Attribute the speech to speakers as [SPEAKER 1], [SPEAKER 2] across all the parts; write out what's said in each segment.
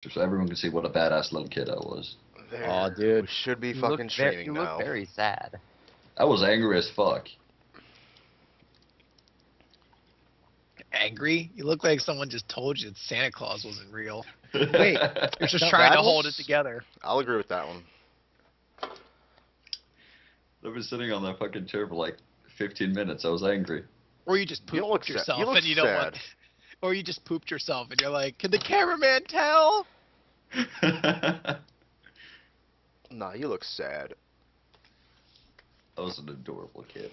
[SPEAKER 1] so everyone can see what a badass little kid I was.
[SPEAKER 2] Oh,
[SPEAKER 3] There. We
[SPEAKER 2] dude.
[SPEAKER 3] should be fucking streaming
[SPEAKER 4] You look
[SPEAKER 3] now.
[SPEAKER 4] very sad.
[SPEAKER 1] I was angry as fuck.
[SPEAKER 5] Angry? You look like someone just told you that Santa Claus wasn't real.
[SPEAKER 2] Wait.
[SPEAKER 5] You're just
[SPEAKER 2] No,
[SPEAKER 5] trying
[SPEAKER 3] that
[SPEAKER 5] to hold it
[SPEAKER 3] was-
[SPEAKER 5] together.
[SPEAKER 3] I'll agree with that one.
[SPEAKER 1] I've been sitting on that fucking chair for like 15 minutes. I was angry.
[SPEAKER 5] Or you just
[SPEAKER 3] You don't look
[SPEAKER 5] pooped
[SPEAKER 3] sad.
[SPEAKER 5] yourself
[SPEAKER 3] You look
[SPEAKER 5] and you don't
[SPEAKER 3] sad.
[SPEAKER 5] want. Or you just pooped yourself and you're like, can the cameraman tell?
[SPEAKER 1] I
[SPEAKER 3] Nah, you look sad.
[SPEAKER 1] was an adorable kid.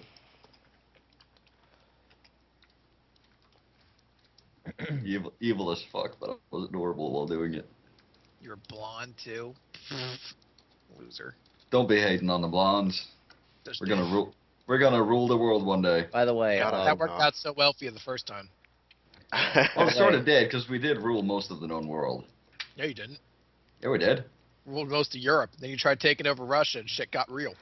[SPEAKER 1] Evil as fuck, but I was adorable while doing it.
[SPEAKER 5] You're blonde too. Loser.
[SPEAKER 1] Don't be hating on the blondes.
[SPEAKER 5] Just
[SPEAKER 1] We're gonna rule. We're gonna rule the world one day.
[SPEAKER 2] By the way,
[SPEAKER 3] God, I
[SPEAKER 5] that
[SPEAKER 3] hope
[SPEAKER 5] worked
[SPEAKER 3] not.
[SPEAKER 5] out so well for you the first time.
[SPEAKER 1] Well, it sort of
[SPEAKER 2] Wait.
[SPEAKER 1] did because we did rule most of the known world.
[SPEAKER 5] No, you didn't.
[SPEAKER 1] Yeah, we did.
[SPEAKER 5] Ruled most of Europe. Then you tried taking over Russia and shit got real.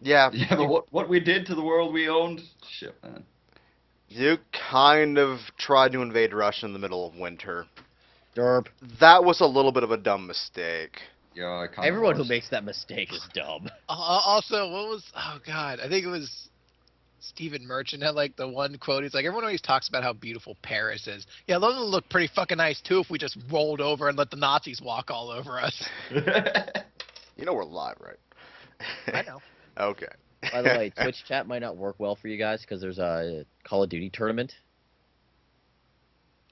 [SPEAKER 3] Yeah,
[SPEAKER 1] Yeah, but what we did to the world we owned? Shit, man.
[SPEAKER 3] you kind of tried to invade Russia in the middle of winter.
[SPEAKER 2] derp.
[SPEAKER 3] That was a little bit of a dumb mistake.
[SPEAKER 1] Yeah, I kind of.
[SPEAKER 2] Everyone who makes that mistake is dumb.
[SPEAKER 5] Also, what was? Oh God, I think it was Stephen Merchant had like the one quote. He's like, everyone always talks about how beautiful Paris is. Yeah, London would look pretty fucking nice too if we just rolled over and let the Nazis walk all over us.
[SPEAKER 3] You know we're live, right?
[SPEAKER 5] I know.
[SPEAKER 3] Okay.
[SPEAKER 2] By the way, Twitch chat might not work well for you guys because there's a Call of Duty tournament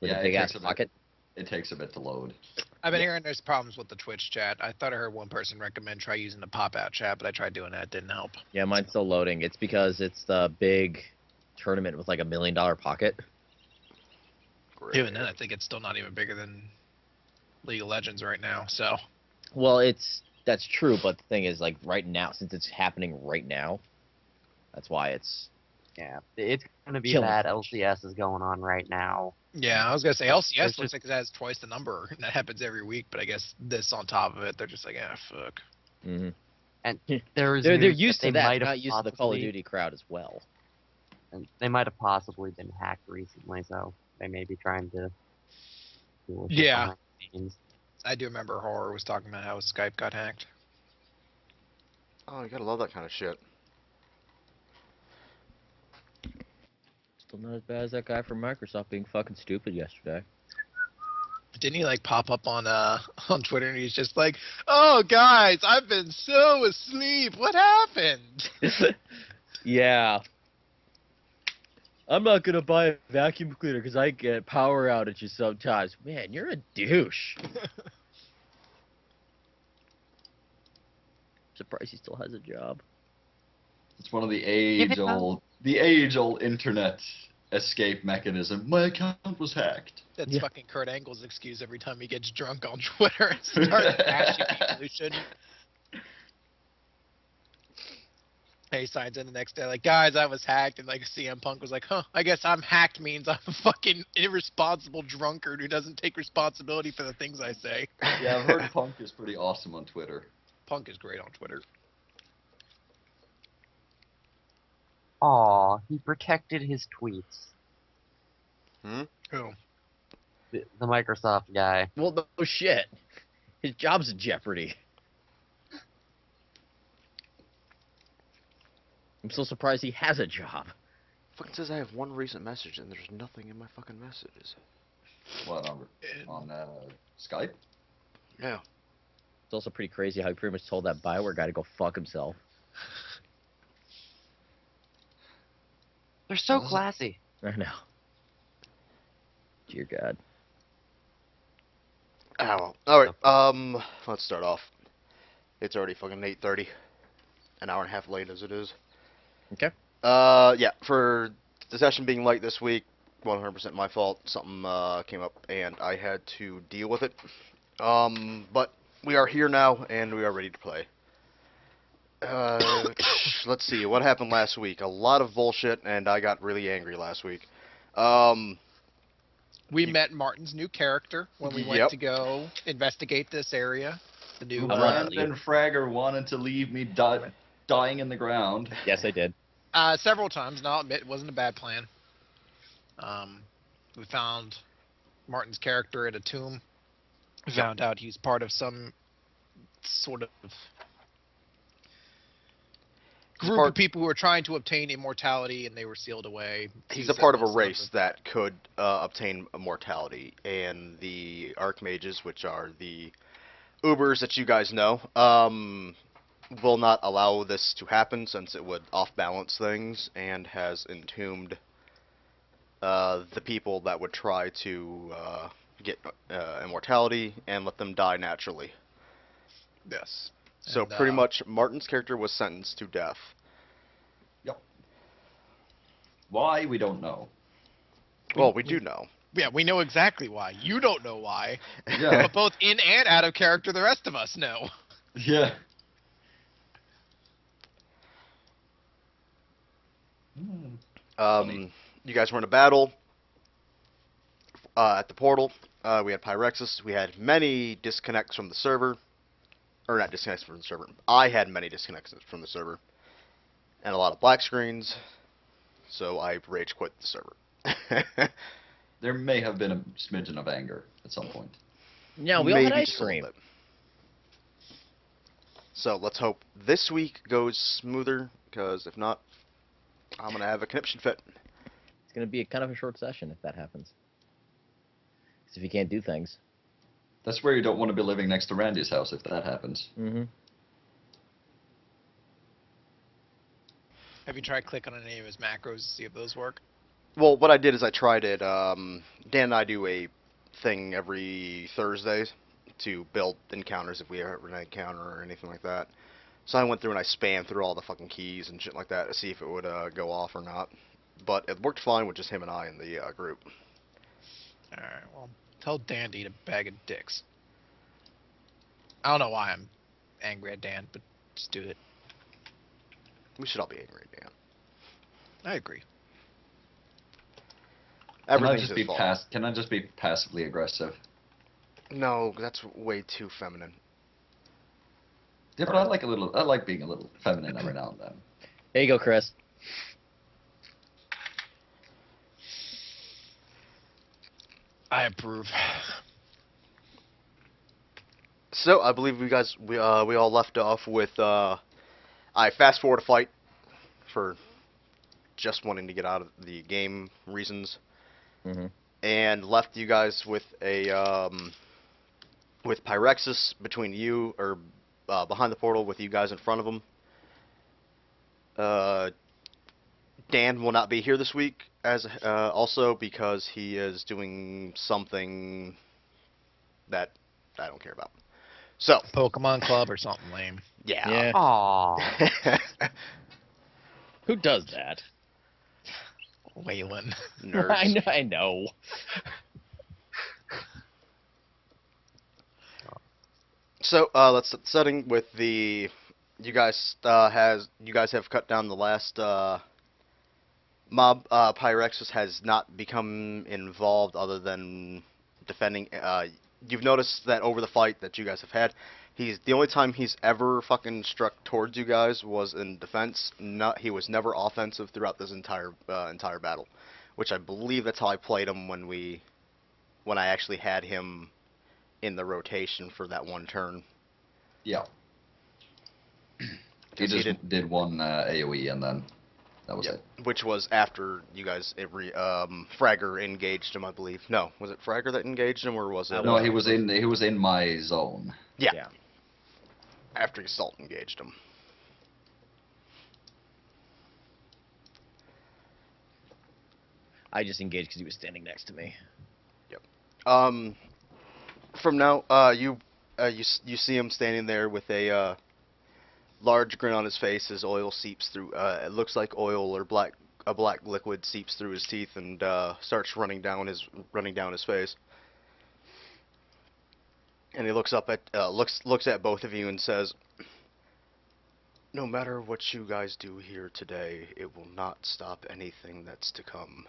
[SPEAKER 2] with
[SPEAKER 1] Yeah,
[SPEAKER 2] a
[SPEAKER 1] it
[SPEAKER 2] big ass
[SPEAKER 1] takes a bit.
[SPEAKER 2] pocket.
[SPEAKER 1] It takes a bit to load.
[SPEAKER 5] I've been hearing there's problems with the Twitch chat. I thought I heard one person recommend try using the pop-out chat, but I tried doing that. It didn't help.
[SPEAKER 2] Yeah, mine's still loading. It's because it's the big tournament with like $1 million pocket.
[SPEAKER 3] Great.
[SPEAKER 5] Even then, I think it's still not even bigger than League of Legends right now. So
[SPEAKER 2] Well, that's true, but the thing is, like right now, since it's happening right now, that's why it's
[SPEAKER 4] Yeah, it's gonna be
[SPEAKER 2] Killing
[SPEAKER 4] bad.
[SPEAKER 2] it.
[SPEAKER 4] LCS is going on right now.
[SPEAKER 5] yeah, I was gonna say LCS
[SPEAKER 4] It's
[SPEAKER 5] looks like it has twice the number. And that happens every week, but I guess this on top of it, they're just like, ah, fuck.
[SPEAKER 2] hmm
[SPEAKER 4] And there is
[SPEAKER 2] they're
[SPEAKER 4] news
[SPEAKER 2] used
[SPEAKER 4] that
[SPEAKER 2] to
[SPEAKER 4] they
[SPEAKER 2] that,
[SPEAKER 4] might have
[SPEAKER 2] not used to the Call of
[SPEAKER 4] possibly-
[SPEAKER 2] Duty crowd as well.
[SPEAKER 4] And they might have possibly been hacked recently, so they may be trying to. deal with it
[SPEAKER 5] Yeah.
[SPEAKER 4] behind the scenes.
[SPEAKER 5] I do remember Horror was talking about how Skype got hacked.
[SPEAKER 3] Oh, you gotta love that kind of shit.
[SPEAKER 2] Still not as bad as that guy from Microsoft being fucking stupid yesterday.
[SPEAKER 5] Didn't he like pop up on on Twitter and he's just like, "Oh guys, I've been so asleep. What happened?"
[SPEAKER 2] Yeah. I'm not gonna buy a vacuum cleaner because I get power outages sometimes. Man, you're a douche. Surprised he still has a job.
[SPEAKER 1] It's one of the
[SPEAKER 4] Give it
[SPEAKER 1] age-old internet escape mechanism. My account was hacked.
[SPEAKER 5] That's
[SPEAKER 2] Yeah.
[SPEAKER 5] fucking Kurt Angle's excuse every time he gets drunk on Twitter and starts bashing people who shouldn't. And he signs in the next day like, guys, I was hacked, and like CM Punk was like, huh, I guess I'm hacked means I'm a fucking irresponsible drunkard who doesn't take responsibility for the things I say.
[SPEAKER 1] Yeah, I've heard Punk is pretty awesome on Twitter.
[SPEAKER 5] Punk is great on Twitter.
[SPEAKER 4] Aw, he protected his tweets.
[SPEAKER 5] Who?
[SPEAKER 4] The Microsoft guy.
[SPEAKER 2] Well, no shit. His job's in jeopardy. I'm so surprised he has a job.
[SPEAKER 3] Fucking says I have one recent message and there's nothing in my fucking messages.
[SPEAKER 1] What on Skype?
[SPEAKER 3] Yeah.
[SPEAKER 2] It's also pretty crazy how he pretty much told that Bioware guy to go fuck himself.
[SPEAKER 4] They're so
[SPEAKER 1] Was it?
[SPEAKER 4] classy.
[SPEAKER 2] I know. Dear God.
[SPEAKER 3] Oh, well. Alright, let's start off. It's already fucking 8:30. An hour and a half late as it is.
[SPEAKER 2] Okay.
[SPEAKER 3] Yeah, for the session being late this week, 100% my fault. Something came up and I had to deal with it. But we are here now and we are ready to play. Let's see, what happened last week? A lot of bullshit and I got really angry last week.
[SPEAKER 5] We met Martin's new character when we went
[SPEAKER 3] Yep.
[SPEAKER 5] to go investigate this area. The new
[SPEAKER 1] Brandon Fragger wanted to leave me dying in the ground.
[SPEAKER 2] Yes, I did.
[SPEAKER 5] several times, and I'll admit it wasn't a bad plan. We found Martin's character at a tomb found out he's part of some sort of group of people who are trying to obtain immortality, and they were sealed away.
[SPEAKER 3] He's a part of a race that could obtain immortality, and the Archmages, which are the Ubers that you guys know, will not allow this to happen since it would off-balance things, and has entombed the people that would try to get immortality and let them die naturally.
[SPEAKER 5] Yes.
[SPEAKER 3] So
[SPEAKER 5] And,
[SPEAKER 3] pretty much Martin's character was sentenced to death.
[SPEAKER 1] Yep. Why, we don't know.
[SPEAKER 3] Well, we do know.
[SPEAKER 5] Yeah, we know exactly why. You don't know why.
[SPEAKER 1] Yeah.
[SPEAKER 5] But both in and out of character, the rest of us know.
[SPEAKER 1] Yeah. Funny.
[SPEAKER 3] You guys were in a battle at the portal. We had Pyrexis. We had many disconnects from the server. Or not disconnects from the server. I had many disconnects from the server. And a lot of black screens. So I rage quit the server.
[SPEAKER 1] There may have been a smidgen of anger at some point.
[SPEAKER 2] Yeah, we all had
[SPEAKER 3] Maybe
[SPEAKER 2] ice
[SPEAKER 3] just a little
[SPEAKER 2] cream.
[SPEAKER 3] bit. So let's hope this week goes smoother, because if not, I'm going to have a conniption fit.
[SPEAKER 2] It's gonna be a kind of a short session if that happens. Because if you can't do things.
[SPEAKER 1] That's where you don't want to be living next to Randy's house if that happens.
[SPEAKER 2] Mm-hmm.
[SPEAKER 5] Have you tried clicking on any of his macros to see if those work?
[SPEAKER 3] Well, what I did is I tried it. Dan and I do a thing every Thursday to build encounters if we ever have an encounter or anything like that. So I went through and I spammed through all the fucking keys and shit like that to see if it would go off or not. But it worked fine with just him and I in the group.
[SPEAKER 5] Alright, well, tell Dan to eat a bag of dicks. I don't know why I'm angry at Dan, but just do it.
[SPEAKER 3] We should all be angry, Dan.
[SPEAKER 5] I agree.
[SPEAKER 3] Everything's his fault.
[SPEAKER 1] Can I just be passively aggressive?
[SPEAKER 3] No, that's way too feminine.
[SPEAKER 1] Yeah, but I like being a little feminine every now and then.
[SPEAKER 2] There you go, Chris.
[SPEAKER 5] I approve.
[SPEAKER 3] So I believe we all left off with I fast forward a fight for just wanting to get out of the game reasons,
[SPEAKER 2] Mm-hmm.
[SPEAKER 3] and left you guys with a with Pyrexis between you or behind the portal with you guys in front of him. Dan will not be here this week as also because he is doing something that I don't care about. So
[SPEAKER 5] Pokemon Club or something lame.
[SPEAKER 3] yeah.
[SPEAKER 2] Yeah.
[SPEAKER 4] Aww.
[SPEAKER 2] Who does that?
[SPEAKER 5] Waylon.
[SPEAKER 3] Nerds.
[SPEAKER 2] I know.
[SPEAKER 3] So let's set the setting with the you guys have cut down the last mob. Pyrexis has not become involved other than defending. You've noticed that over the fight that you guys have had, the only time he's ever fucking struck towards you guys was in defense. He was never offensive throughout this entire battle, which I believe that's how I played him when I actually had him in the rotation for that one turn.
[SPEAKER 1] Yeah. He just did one AoE and then that was
[SPEAKER 3] Yep.
[SPEAKER 1] it.
[SPEAKER 3] Which was after you guys Fragger engaged him, I believe. No, was it Fragger that engaged him, or was it?
[SPEAKER 1] No, he was in my zone.
[SPEAKER 3] Yeah.
[SPEAKER 2] Yeah.
[SPEAKER 3] After Assault engaged him.
[SPEAKER 2] I just engaged because he was standing next to me.
[SPEAKER 3] From now, you see him standing there with a large grin on his face as oil seeps through. It looks like oil or a black liquid seeps through his teeth and starts running down his face. And he looks up at looks at both of you and says, "No matter what you guys do here today, it will not stop anything that's to come."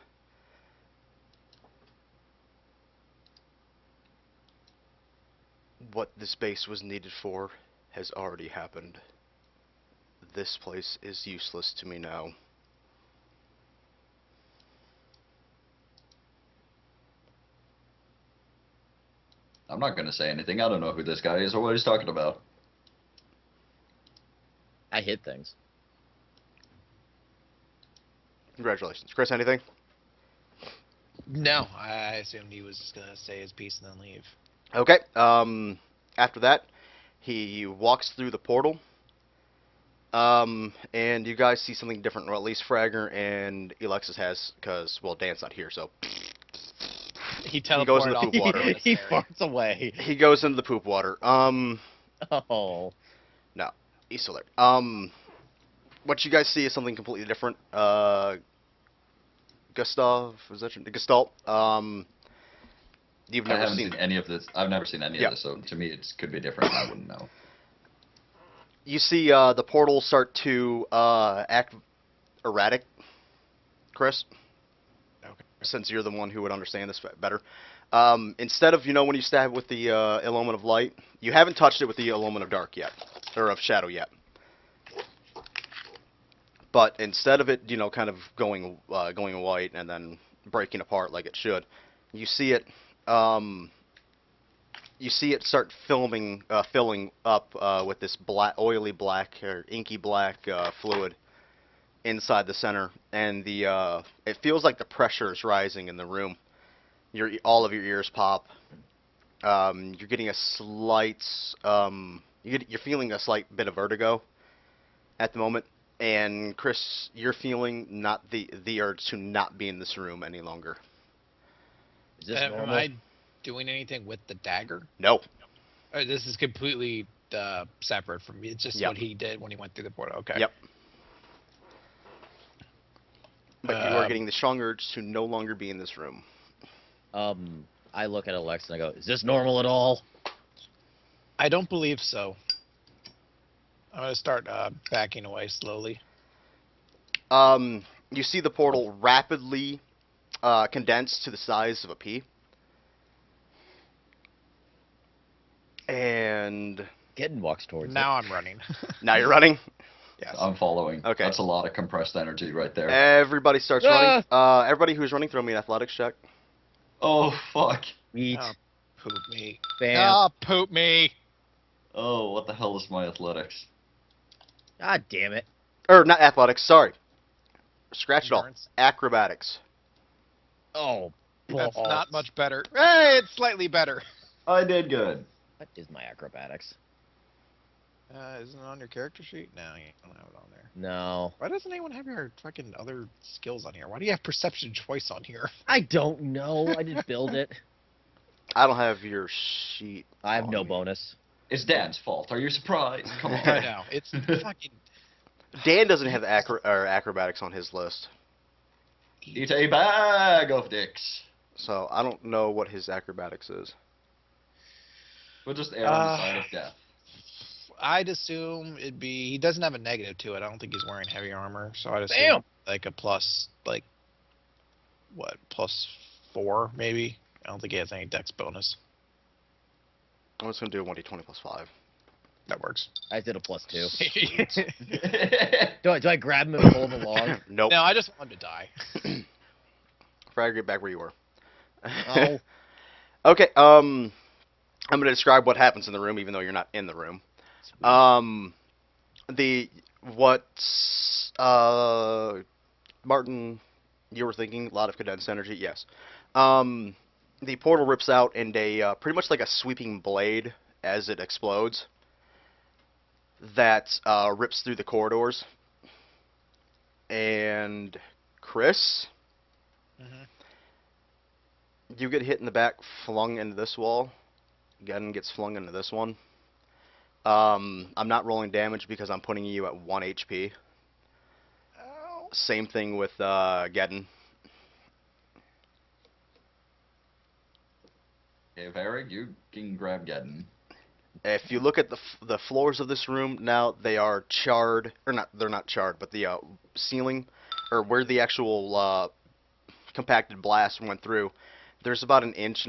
[SPEAKER 3] What this base was needed for has already happened. This place is useless to me now.
[SPEAKER 1] I'm not gonna say anything. I don't know who this guy is or what he's talking about.
[SPEAKER 2] I hit things.
[SPEAKER 3] Congratulations. Chris, anything?
[SPEAKER 5] No, I assumed he was just gonna say his piece and then leave.
[SPEAKER 3] Okay. After that, he walks through the portal. And you guys see something different, or at least Fragger and Alexis has, because, well, Dan's not here, so
[SPEAKER 5] He
[SPEAKER 3] goes in
[SPEAKER 5] teleported
[SPEAKER 3] the
[SPEAKER 5] off
[SPEAKER 3] poop
[SPEAKER 5] the
[SPEAKER 3] water.
[SPEAKER 2] He
[SPEAKER 5] monastery.
[SPEAKER 2] farts away.
[SPEAKER 3] he goes into the poop water.
[SPEAKER 2] Oh.
[SPEAKER 3] No, he's still there. What you guys see is something completely different. Gustav, was that your Gestalt? You've
[SPEAKER 1] I
[SPEAKER 3] never
[SPEAKER 1] haven't
[SPEAKER 3] seen.
[SPEAKER 1] seen any of this. I've never seen any
[SPEAKER 3] Yeah.
[SPEAKER 1] of this, so to me it could be different. I wouldn't know.
[SPEAKER 3] You see the portal start to act erratic, Chris,
[SPEAKER 5] Okay.
[SPEAKER 3] since you're the one who would understand this better. Instead of, when you stab with the element of light, you haven't touched it with the element of dark yet, or of shadow yet. But instead of it, kind of going white and then breaking apart like it should, you see it. You see it start filling up with this oily black or inky black fluid inside the center, and it feels like the pressure is rising in the room. All of your ears pop. You're getting a slight, you're feeling a slight bit of vertigo at the moment, and Chris, you're feeling not the urge to not be in this room any longer.
[SPEAKER 2] Is this
[SPEAKER 5] Am
[SPEAKER 2] normal?
[SPEAKER 5] I doing anything with the dagger?
[SPEAKER 3] No.
[SPEAKER 5] This is completely separate from me. It's just
[SPEAKER 3] Yep.
[SPEAKER 5] what he did when he went through the portal. Okay.
[SPEAKER 3] Yep. But you are
[SPEAKER 5] Um,
[SPEAKER 3] getting the strong urge to no longer be in this room.
[SPEAKER 2] I look at Alexa and I go, "Is this normal at all?"
[SPEAKER 5] I don't believe so. I'm gonna start backing away slowly.
[SPEAKER 3] You see the portal rapidly condense to the size of a pea. And
[SPEAKER 2] Geddon walks towards
[SPEAKER 5] Now I'm running.
[SPEAKER 3] now you're running.
[SPEAKER 5] Yes.
[SPEAKER 1] I'm following.
[SPEAKER 3] Okay.
[SPEAKER 1] That's a lot of compressed energy right there.
[SPEAKER 3] Everybody starts running. Everybody who's running, throw me an athletics check.
[SPEAKER 1] Oh fuck.
[SPEAKER 2] it. Eat.
[SPEAKER 5] Oh, poop me.
[SPEAKER 2] Bam.
[SPEAKER 5] Oh, poop me.
[SPEAKER 1] Oh, what the hell is my athletics?
[SPEAKER 2] God damn it.
[SPEAKER 3] Or not athletics, sorry. Scratch it all.
[SPEAKER 5] Endurance.
[SPEAKER 3] Acrobatics.
[SPEAKER 2] Oh, balls.
[SPEAKER 5] That's not much better. Hey, it's slightly better.
[SPEAKER 1] I did good.
[SPEAKER 2] What is my acrobatics?
[SPEAKER 5] Isn't it on your character sheet? No, you don't have it on there.
[SPEAKER 2] No.
[SPEAKER 5] Why doesn't anyone have your fucking other skills on here? Why do you have perception choice on here?
[SPEAKER 2] I don't know. I didn't build it.
[SPEAKER 3] I don't have your sheet.
[SPEAKER 2] I have
[SPEAKER 3] on
[SPEAKER 2] no
[SPEAKER 3] me.
[SPEAKER 2] bonus.
[SPEAKER 1] It's Dan's fault. Are you surprised? Come on.
[SPEAKER 5] I know. It's fucking.
[SPEAKER 3] Dan doesn't have acrobatics on his list,
[SPEAKER 1] Eat a bag of dicks.
[SPEAKER 3] so I don't know what his acrobatics is.
[SPEAKER 1] We'll just err on the side of death.
[SPEAKER 5] I'd assume it'd be. He doesn't have a negative to it. I don't think he's wearing heavy armor, so I'd assume
[SPEAKER 2] Damn.
[SPEAKER 5] like a plus, like what, +4 maybe. I don't think he has any dex bonus.
[SPEAKER 3] I'm just gonna do a 1d20 plus 5.
[SPEAKER 5] That works.
[SPEAKER 2] I did a +2.
[SPEAKER 1] Oh,
[SPEAKER 2] Do I grab him and pull him along?
[SPEAKER 3] Nope.
[SPEAKER 5] No, I just want him to die.
[SPEAKER 3] Frag, get back where you were.
[SPEAKER 2] Oh.
[SPEAKER 3] Okay. I'm gonna describe what happens in the room, even though you're not in the room. Martin, you were thinking a lot of condensed energy. Yes. The portal rips out and pretty much like a sweeping blade as it explodes. That rips through the corridors. And Chris,
[SPEAKER 5] Mhm.
[SPEAKER 3] you get hit in the back, flung into this wall. Geddon gets flung into this one. I'm not rolling damage because I'm putting you at 1 HP.
[SPEAKER 5] Ow.
[SPEAKER 3] Same thing with Geddon.
[SPEAKER 1] Okay, Varric, you can grab Geddon.
[SPEAKER 3] If you look at the floors of this room now, they are charred, or not. They're not charred, but the ceiling, or where the actual compacted blast went through, there's about 1.5 inch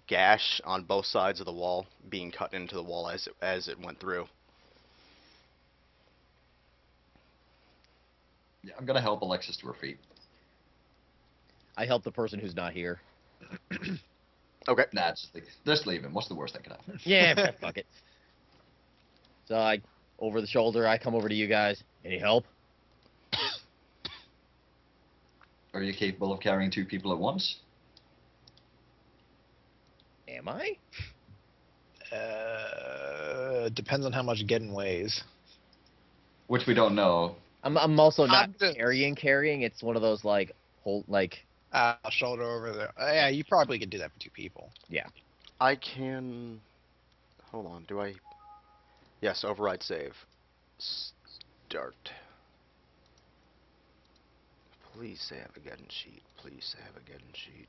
[SPEAKER 3] gash on both sides of the wall, being cut into the wall as it went through.
[SPEAKER 1] Yeah, I'm gonna help Alexis to her feet.
[SPEAKER 2] I help the person who's not here.
[SPEAKER 3] Okay.
[SPEAKER 1] Nah, just leave him. What's the worst that could happen?
[SPEAKER 2] Yeah, fuck it. So I, over the shoulder, I come over to you guys. Any help?
[SPEAKER 1] Are you capable of carrying 2 people at once?
[SPEAKER 2] Am I?
[SPEAKER 5] Depends on how much Geddon weighs.
[SPEAKER 1] Which we don't know.
[SPEAKER 2] I'm also not
[SPEAKER 5] I'm just-
[SPEAKER 2] carrying. It's one of those like hold like
[SPEAKER 5] Shoulder over there. Yeah, you probably could do that for 2 people.
[SPEAKER 3] I can. Hold on. Do I? Yes. Override save. Start. Please say I have a Geddon sheet. Please say I have a Geddon sheet.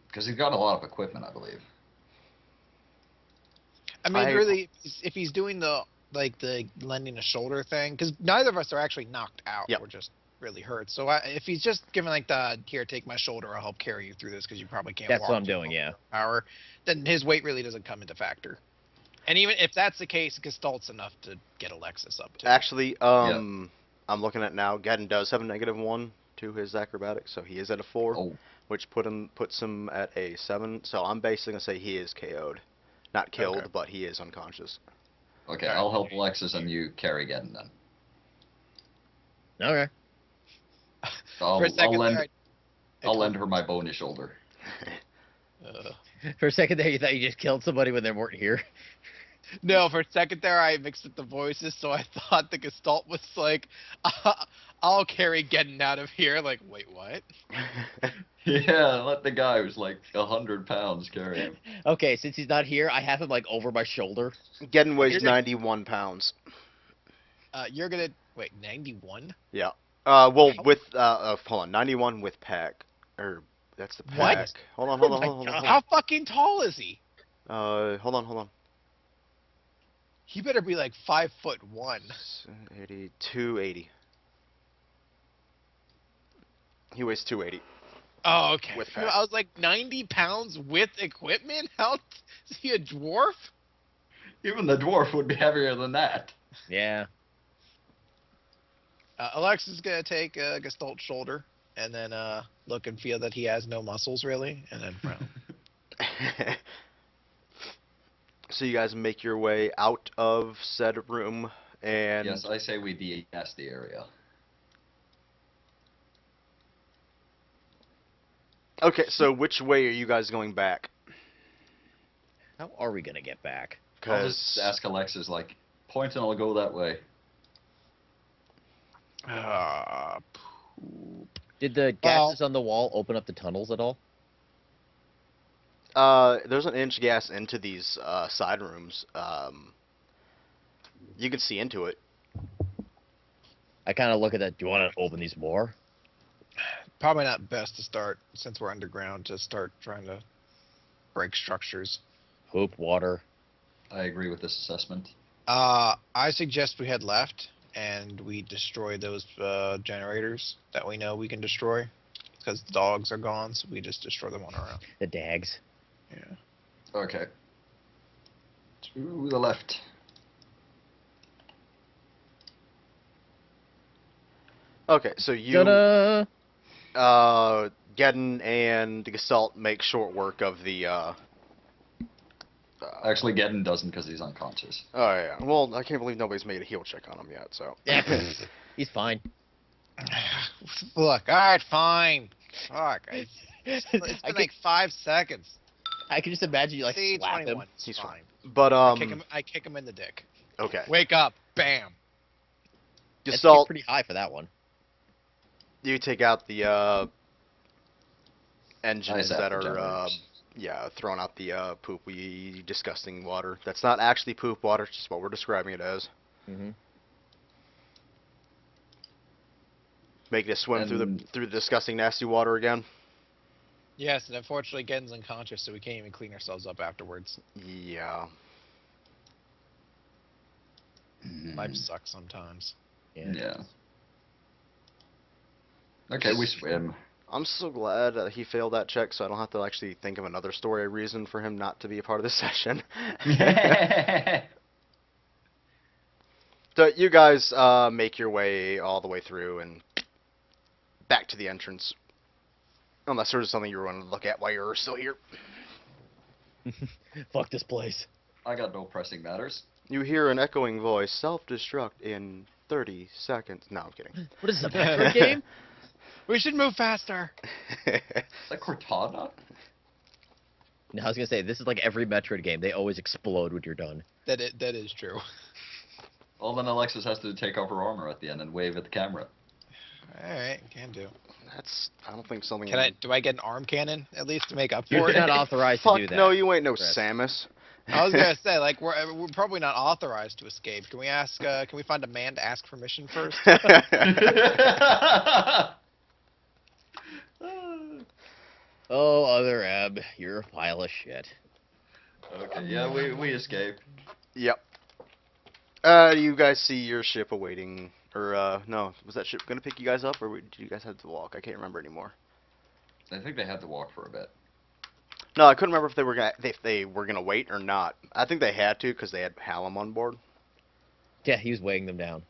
[SPEAKER 1] Because he's got a lot of equipment, I believe.
[SPEAKER 5] I mean,
[SPEAKER 3] I-
[SPEAKER 5] really, if he's doing the lending a shoulder thing, because neither of us are actually knocked out.
[SPEAKER 3] Yep.
[SPEAKER 5] We're just really hurt. So if he's just giving like the here, take my shoulder, I'll help carry you through this because you probably can't.
[SPEAKER 2] that's
[SPEAKER 5] walk
[SPEAKER 2] what I'm
[SPEAKER 5] with
[SPEAKER 2] doing. Yeah.
[SPEAKER 5] Power, then his weight really doesn't come into factor. And even if that's the case, Gestalt's enough to get Alexis up to.
[SPEAKER 3] Actually, I'm looking at now. Geddon does have a -1 to his acrobatics, so he is at a 4,
[SPEAKER 1] Oh,
[SPEAKER 3] which puts him at a 7. So I'm basically gonna say he is KO'd, not killed,
[SPEAKER 5] Okay.
[SPEAKER 3] but he is unconscious.
[SPEAKER 1] okay.
[SPEAKER 5] Alright.
[SPEAKER 1] I'll help Alexis and you carry Geddon then.
[SPEAKER 2] Okay.
[SPEAKER 1] I'll,
[SPEAKER 5] For a second,
[SPEAKER 1] lend,
[SPEAKER 5] there,
[SPEAKER 1] I'll lend her my bony shoulder.
[SPEAKER 2] For a second there, you thought you just killed somebody when they weren't here.
[SPEAKER 5] No, for a second there, I mixed up the voices, so I thought the Gestalt was like, I'll carry Geddon out of here. Like, wait, what?
[SPEAKER 1] Yeah, let the guy who's like 100 pounds carry him.
[SPEAKER 2] Okay, since he's not here, I have him like over my shoulder.
[SPEAKER 3] Geddon weighs
[SPEAKER 5] You're gonna-
[SPEAKER 3] 91 pounds.
[SPEAKER 5] You're gonna wait 91.
[SPEAKER 3] Yeah. Well,
[SPEAKER 5] How-
[SPEAKER 3] with hold on, 91 with pack, or that's the
[SPEAKER 5] What?
[SPEAKER 3] pack. Hold on,
[SPEAKER 2] Oh
[SPEAKER 3] hold on,
[SPEAKER 2] my
[SPEAKER 3] hold on, hold
[SPEAKER 5] How fucking tall is he?
[SPEAKER 3] on. Hold on, hold on.
[SPEAKER 5] He better be like 5'1".
[SPEAKER 3] 80, 280. He weighs 280.
[SPEAKER 5] Oh, okay.
[SPEAKER 3] With
[SPEAKER 5] Phew,
[SPEAKER 3] pack.
[SPEAKER 5] I was like 90 pounds with equipment. How is he a dwarf?
[SPEAKER 1] Even the dwarf would be heavier than that.
[SPEAKER 2] Yeah.
[SPEAKER 5] Alexis is gonna take Gestalt's shoulder and then look and feel that he has no muscles really, and then frown.
[SPEAKER 3] So you guys make your way out of said room, and
[SPEAKER 1] Yes, I say we de-gas the area.
[SPEAKER 3] okay. So which way are you guys going back?
[SPEAKER 2] How are we gonna get back?
[SPEAKER 1] I'll just ask Alexis, like, point and I'll go that way.
[SPEAKER 5] Poop.
[SPEAKER 2] Did the
[SPEAKER 5] Well-
[SPEAKER 2] gases on the wall open up the tunnels at all?
[SPEAKER 3] There's an inch gas into these side rooms. You can see into it.
[SPEAKER 2] I kind of look at that. Do you want to open these more?
[SPEAKER 5] Probably not best to start since we're underground to start trying to break structures.
[SPEAKER 2] Poop, water.
[SPEAKER 1] I agree with this assessment.
[SPEAKER 5] I suggest we head left and we destroy those generators that we know we can destroy because the dogs are gone, so we just destroy them on our own.
[SPEAKER 2] The dags.
[SPEAKER 5] Yeah.
[SPEAKER 1] Okay. To the left.
[SPEAKER 3] Okay, so you,
[SPEAKER 2] Ta-da!
[SPEAKER 3] Geddon and Gestalt make short work of the.
[SPEAKER 1] Actually, Geddon doesn't because he's unconscious.
[SPEAKER 3] Oh yeah. Well, I can't believe nobody's made a heal check on him yet. So.
[SPEAKER 2] Yeah, he's fine.
[SPEAKER 5] Look, all right, fine. Fuck, it's been
[SPEAKER 2] I,
[SPEAKER 5] like 5 seconds.
[SPEAKER 2] I can just imagine you like
[SPEAKER 5] See,
[SPEAKER 2] slap
[SPEAKER 5] 21.
[SPEAKER 2] him.
[SPEAKER 5] It's
[SPEAKER 3] He's
[SPEAKER 5] fine.
[SPEAKER 3] But
[SPEAKER 5] I kick him in the dick.
[SPEAKER 3] okay.
[SPEAKER 5] Wake up! Bam!
[SPEAKER 2] That's
[SPEAKER 3] Gestalt,
[SPEAKER 2] pretty high for that one.
[SPEAKER 3] you take out the
[SPEAKER 1] Nice
[SPEAKER 3] engines that
[SPEAKER 1] apple
[SPEAKER 3] are
[SPEAKER 1] generators.
[SPEAKER 3] throwing out the poopy, disgusting water. That's not actually poop water. It's just what we're describing it as.
[SPEAKER 2] Mm-hmm.
[SPEAKER 3] Making it swim through the
[SPEAKER 1] And-
[SPEAKER 3] disgusting, nasty water again.
[SPEAKER 5] Yes, and unfortunately, Geddon's unconscious, so we can't even clean ourselves up afterwards.
[SPEAKER 3] Yeah.
[SPEAKER 5] Life sucks sometimes.
[SPEAKER 1] Yeah. Okay, we swim.
[SPEAKER 3] I'm so glad he failed that check, so I don't have to actually think of another story reason for him not to be a part of this session. So you guys make your way all the way through and back to the entrance. Unless there was something you were going to look at while you were still here.
[SPEAKER 2] Fuck this place.
[SPEAKER 1] I got no pressing matters.
[SPEAKER 3] You hear an echoing voice, self-destruct in 30 seconds. No, I'm kidding.
[SPEAKER 2] What is this, a Metroid game?
[SPEAKER 5] We should move faster.
[SPEAKER 1] Is that Cortana?
[SPEAKER 2] No, I was gonna say this is like every Metroid game. They always explode when you're done.
[SPEAKER 5] That is true.
[SPEAKER 1] Well, then Alexis has to take off her armor at the end and wave at the camera.
[SPEAKER 5] All right, can do.
[SPEAKER 3] I don't think something...
[SPEAKER 5] Do I get an arm cannon at least to make up
[SPEAKER 2] You're
[SPEAKER 5] for it?
[SPEAKER 2] not authorized
[SPEAKER 3] Fuck
[SPEAKER 2] to do that.
[SPEAKER 3] no, you ain't no
[SPEAKER 2] Chris.
[SPEAKER 3] Samus.
[SPEAKER 5] I was gonna say, like, we're probably not authorized to escape. Can we ask? Can we find a man to ask permission first?
[SPEAKER 2] Oh, other Ebb, you're a pile of shit.
[SPEAKER 1] Okay, yeah, we escape.
[SPEAKER 3] Yep. You guys see your ship awaiting, or no, was that ship gonna pick you guys up, or did you guys have to walk? I can't remember anymore.
[SPEAKER 1] I think they had to walk for a bit.
[SPEAKER 3] No, I couldn't remember if they were gonna wait or not. I think they had to because they had Hallam on board.
[SPEAKER 2] Yeah, he was weighing them down.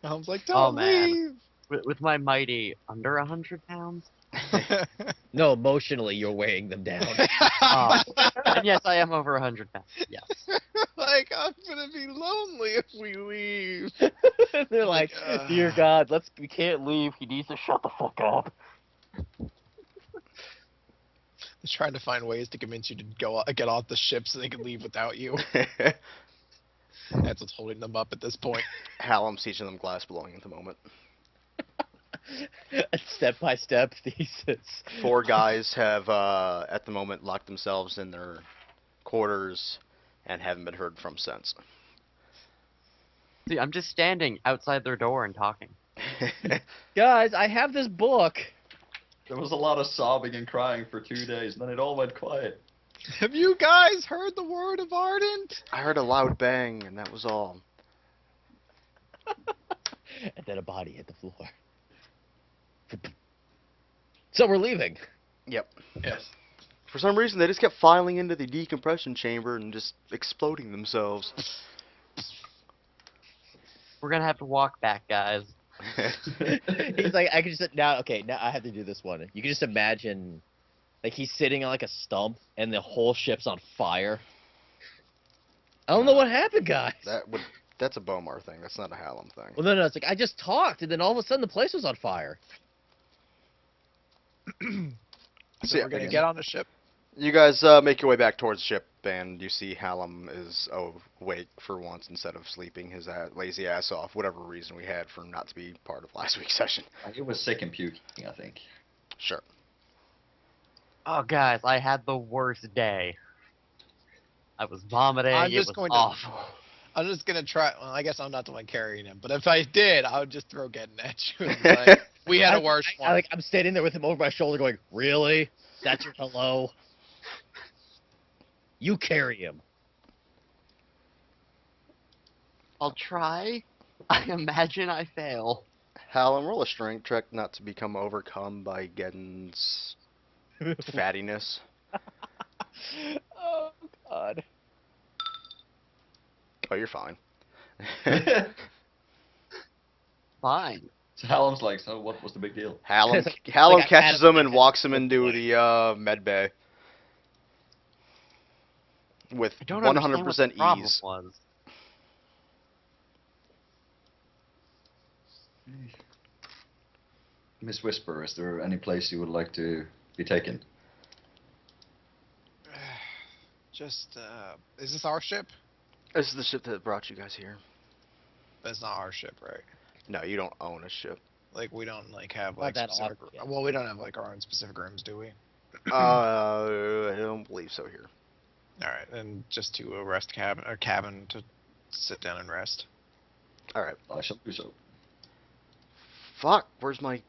[SPEAKER 5] I was like,
[SPEAKER 4] Oh,
[SPEAKER 5] don't
[SPEAKER 4] man. With my mighty under 100 pounds.
[SPEAKER 5] leave.
[SPEAKER 2] No, emotionally, you're weighing them down.
[SPEAKER 4] Oh. And yes, I am over 100 pounds. Yes.
[SPEAKER 5] Like, I'm gonna be lonely if we leave.
[SPEAKER 2] They're like, dear God, we can't leave. He needs to shut the fuck up.
[SPEAKER 5] Just trying to find ways to convince you to get off the ship so they can leave without you. That's what's holding them up at this point.
[SPEAKER 3] Hallam's teaching them glass blowing at the moment.
[SPEAKER 2] A step-by-step thesis.
[SPEAKER 3] 4 guys have, at the moment, locked themselves in their quarters and haven't been heard from since.
[SPEAKER 4] See, I'm just standing outside their door and talking.
[SPEAKER 2] Guys, I have this book.
[SPEAKER 1] There was a lot of sobbing and crying for 2 days, and then it all went quiet.
[SPEAKER 5] Have you guys heard the word of Ardent?
[SPEAKER 3] I heard a loud bang, and that was all.
[SPEAKER 2] And then a body hit the floor. So we're leaving.
[SPEAKER 3] Yep.
[SPEAKER 5] Yes.
[SPEAKER 3] For some reason, they just kept filing into the decompression chamber and just exploding themselves.
[SPEAKER 4] We're gonna have to walk back, guys.
[SPEAKER 2] He's like, I can just now. Okay, now I have to do this one. You can just imagine, like he's sitting on like a stump, and the whole ship's on fire. I don't know what happened, guys.
[SPEAKER 3] That's a Bomar thing. That's not a Hallam thing.
[SPEAKER 2] Well, no, it's like I just talked, and then all of a sudden the place was on fire.
[SPEAKER 5] So we're gonna get on the ship.
[SPEAKER 3] You guys make your way back towards the ship, and you see Hallam is awake for once instead of sleeping his lazy ass off, whatever reason we had for him not to be part of last week's session.
[SPEAKER 1] He was sick and puking, I think.
[SPEAKER 3] Sure.
[SPEAKER 4] Oh, guys, I had the worst day. I was vomiting.
[SPEAKER 5] I'm
[SPEAKER 4] It
[SPEAKER 5] just
[SPEAKER 4] was
[SPEAKER 5] going to-
[SPEAKER 4] awful.
[SPEAKER 5] I'm just gonna try. Well, I guess I'm not the one carrying him, but if I did, I would just throw getting at you. Like, we had a worse one.
[SPEAKER 2] I'm standing there with him over my shoulder, going, "Really? That's your hello? You carry him."
[SPEAKER 4] I'll try. I imagine I fail.
[SPEAKER 3] Hallam, roll a strength check not to become overcome by Geddon's fattiness.
[SPEAKER 2] Oh God.
[SPEAKER 3] Oh, you're fine.
[SPEAKER 4] Fine.
[SPEAKER 1] So Hallam's like, so what was the big deal?
[SPEAKER 3] Hallam
[SPEAKER 2] Like I
[SPEAKER 3] catches
[SPEAKER 2] had
[SPEAKER 3] him and walks him into the med bay with
[SPEAKER 4] I don't understand what the
[SPEAKER 3] 100%
[SPEAKER 4] problem
[SPEAKER 3] ease.
[SPEAKER 4] was.
[SPEAKER 1] Miss Whisper, is there any place you would like to be taken?
[SPEAKER 5] Just, is this our ship?
[SPEAKER 3] This is the ship that brought you guys here.
[SPEAKER 5] That's not our ship, right?
[SPEAKER 3] No, you don't own a ship.
[SPEAKER 5] Like, we don't, like, have,
[SPEAKER 2] Not
[SPEAKER 5] like,
[SPEAKER 2] that
[SPEAKER 5] specific...
[SPEAKER 2] often, yeah.
[SPEAKER 5] Well, we don't have, like, our own specific rooms, do we?
[SPEAKER 3] I don't believe so here.
[SPEAKER 5] Alright, then just to a rest cabin, or cabin to sit down and rest.
[SPEAKER 3] Alright.
[SPEAKER 1] I shall do so.
[SPEAKER 3] Fuck, where's my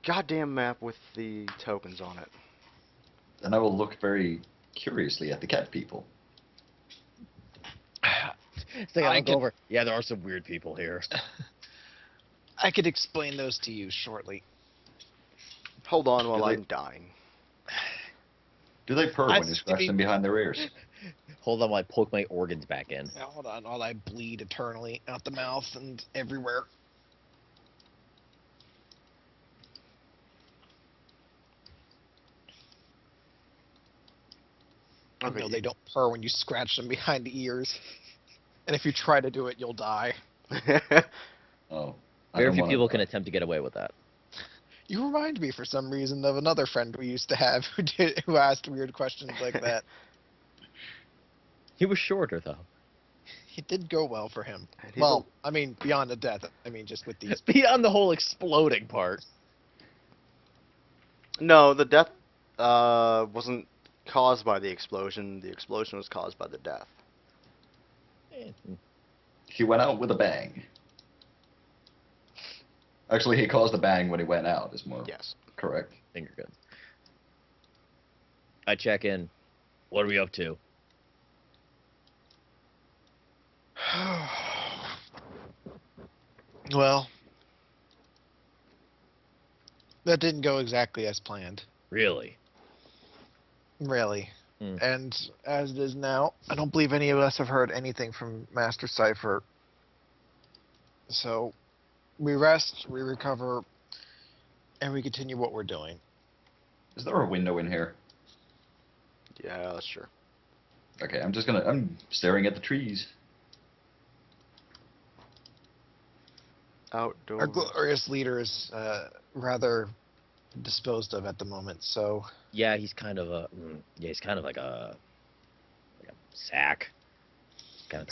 [SPEAKER 3] goddamn map with the tokens on it?
[SPEAKER 1] Then I will look very curiously at the cat people.
[SPEAKER 2] So
[SPEAKER 5] I
[SPEAKER 2] I'll go
[SPEAKER 5] can-
[SPEAKER 2] over. Yeah, there are some weird people here.
[SPEAKER 5] I could explain those to you shortly.
[SPEAKER 3] Hold on while
[SPEAKER 1] Do they-
[SPEAKER 3] I'm dying.
[SPEAKER 1] Do they purr when you scratch them behind their ears?
[SPEAKER 2] Hold on while I poke my organs back in.
[SPEAKER 5] Now, hold on, while I bleed eternally out the mouth and everywhere.
[SPEAKER 3] Okay.
[SPEAKER 5] No, they don't purr when you scratch them behind the ears. And if you try to do it, you'll die.
[SPEAKER 1] Oh, I
[SPEAKER 2] Very
[SPEAKER 1] don't
[SPEAKER 2] few
[SPEAKER 1] wanna
[SPEAKER 2] people
[SPEAKER 1] die.
[SPEAKER 2] can attempt to get away with that.
[SPEAKER 5] You remind me, for some reason, of another friend we used to have who asked weird questions like that.
[SPEAKER 2] He was shorter though.
[SPEAKER 5] It did go well for him.
[SPEAKER 3] And he's
[SPEAKER 5] Well, I mean, beyond the death. I mean, just with these.
[SPEAKER 2] Beyond the whole exploding part.
[SPEAKER 3] No, the death wasn't caused by the explosion. The explosion was caused by the death.
[SPEAKER 1] He went out with a bang. Actually, he caused a bang when he went out. Is more
[SPEAKER 3] Yes.
[SPEAKER 1] correct.
[SPEAKER 2] Finger guns. I check in. What are we up to?
[SPEAKER 5] Well, that didn't go exactly as planned.
[SPEAKER 2] Really?
[SPEAKER 5] Really.
[SPEAKER 2] Hmm.
[SPEAKER 5] And as it is now, I don't believe any of us have heard anything from Master Cipher. So, we rest, we recover, and we continue what we're doing.
[SPEAKER 1] Is there a window in here?
[SPEAKER 3] Yeah, that's sure.
[SPEAKER 1] Okay, I'm staring at the trees.
[SPEAKER 3] Outdoor.
[SPEAKER 5] Our glorious leader is rather disposed of at the moment, so
[SPEAKER 2] Yeah, he's kind of a. He's kind of like a sack. Kind of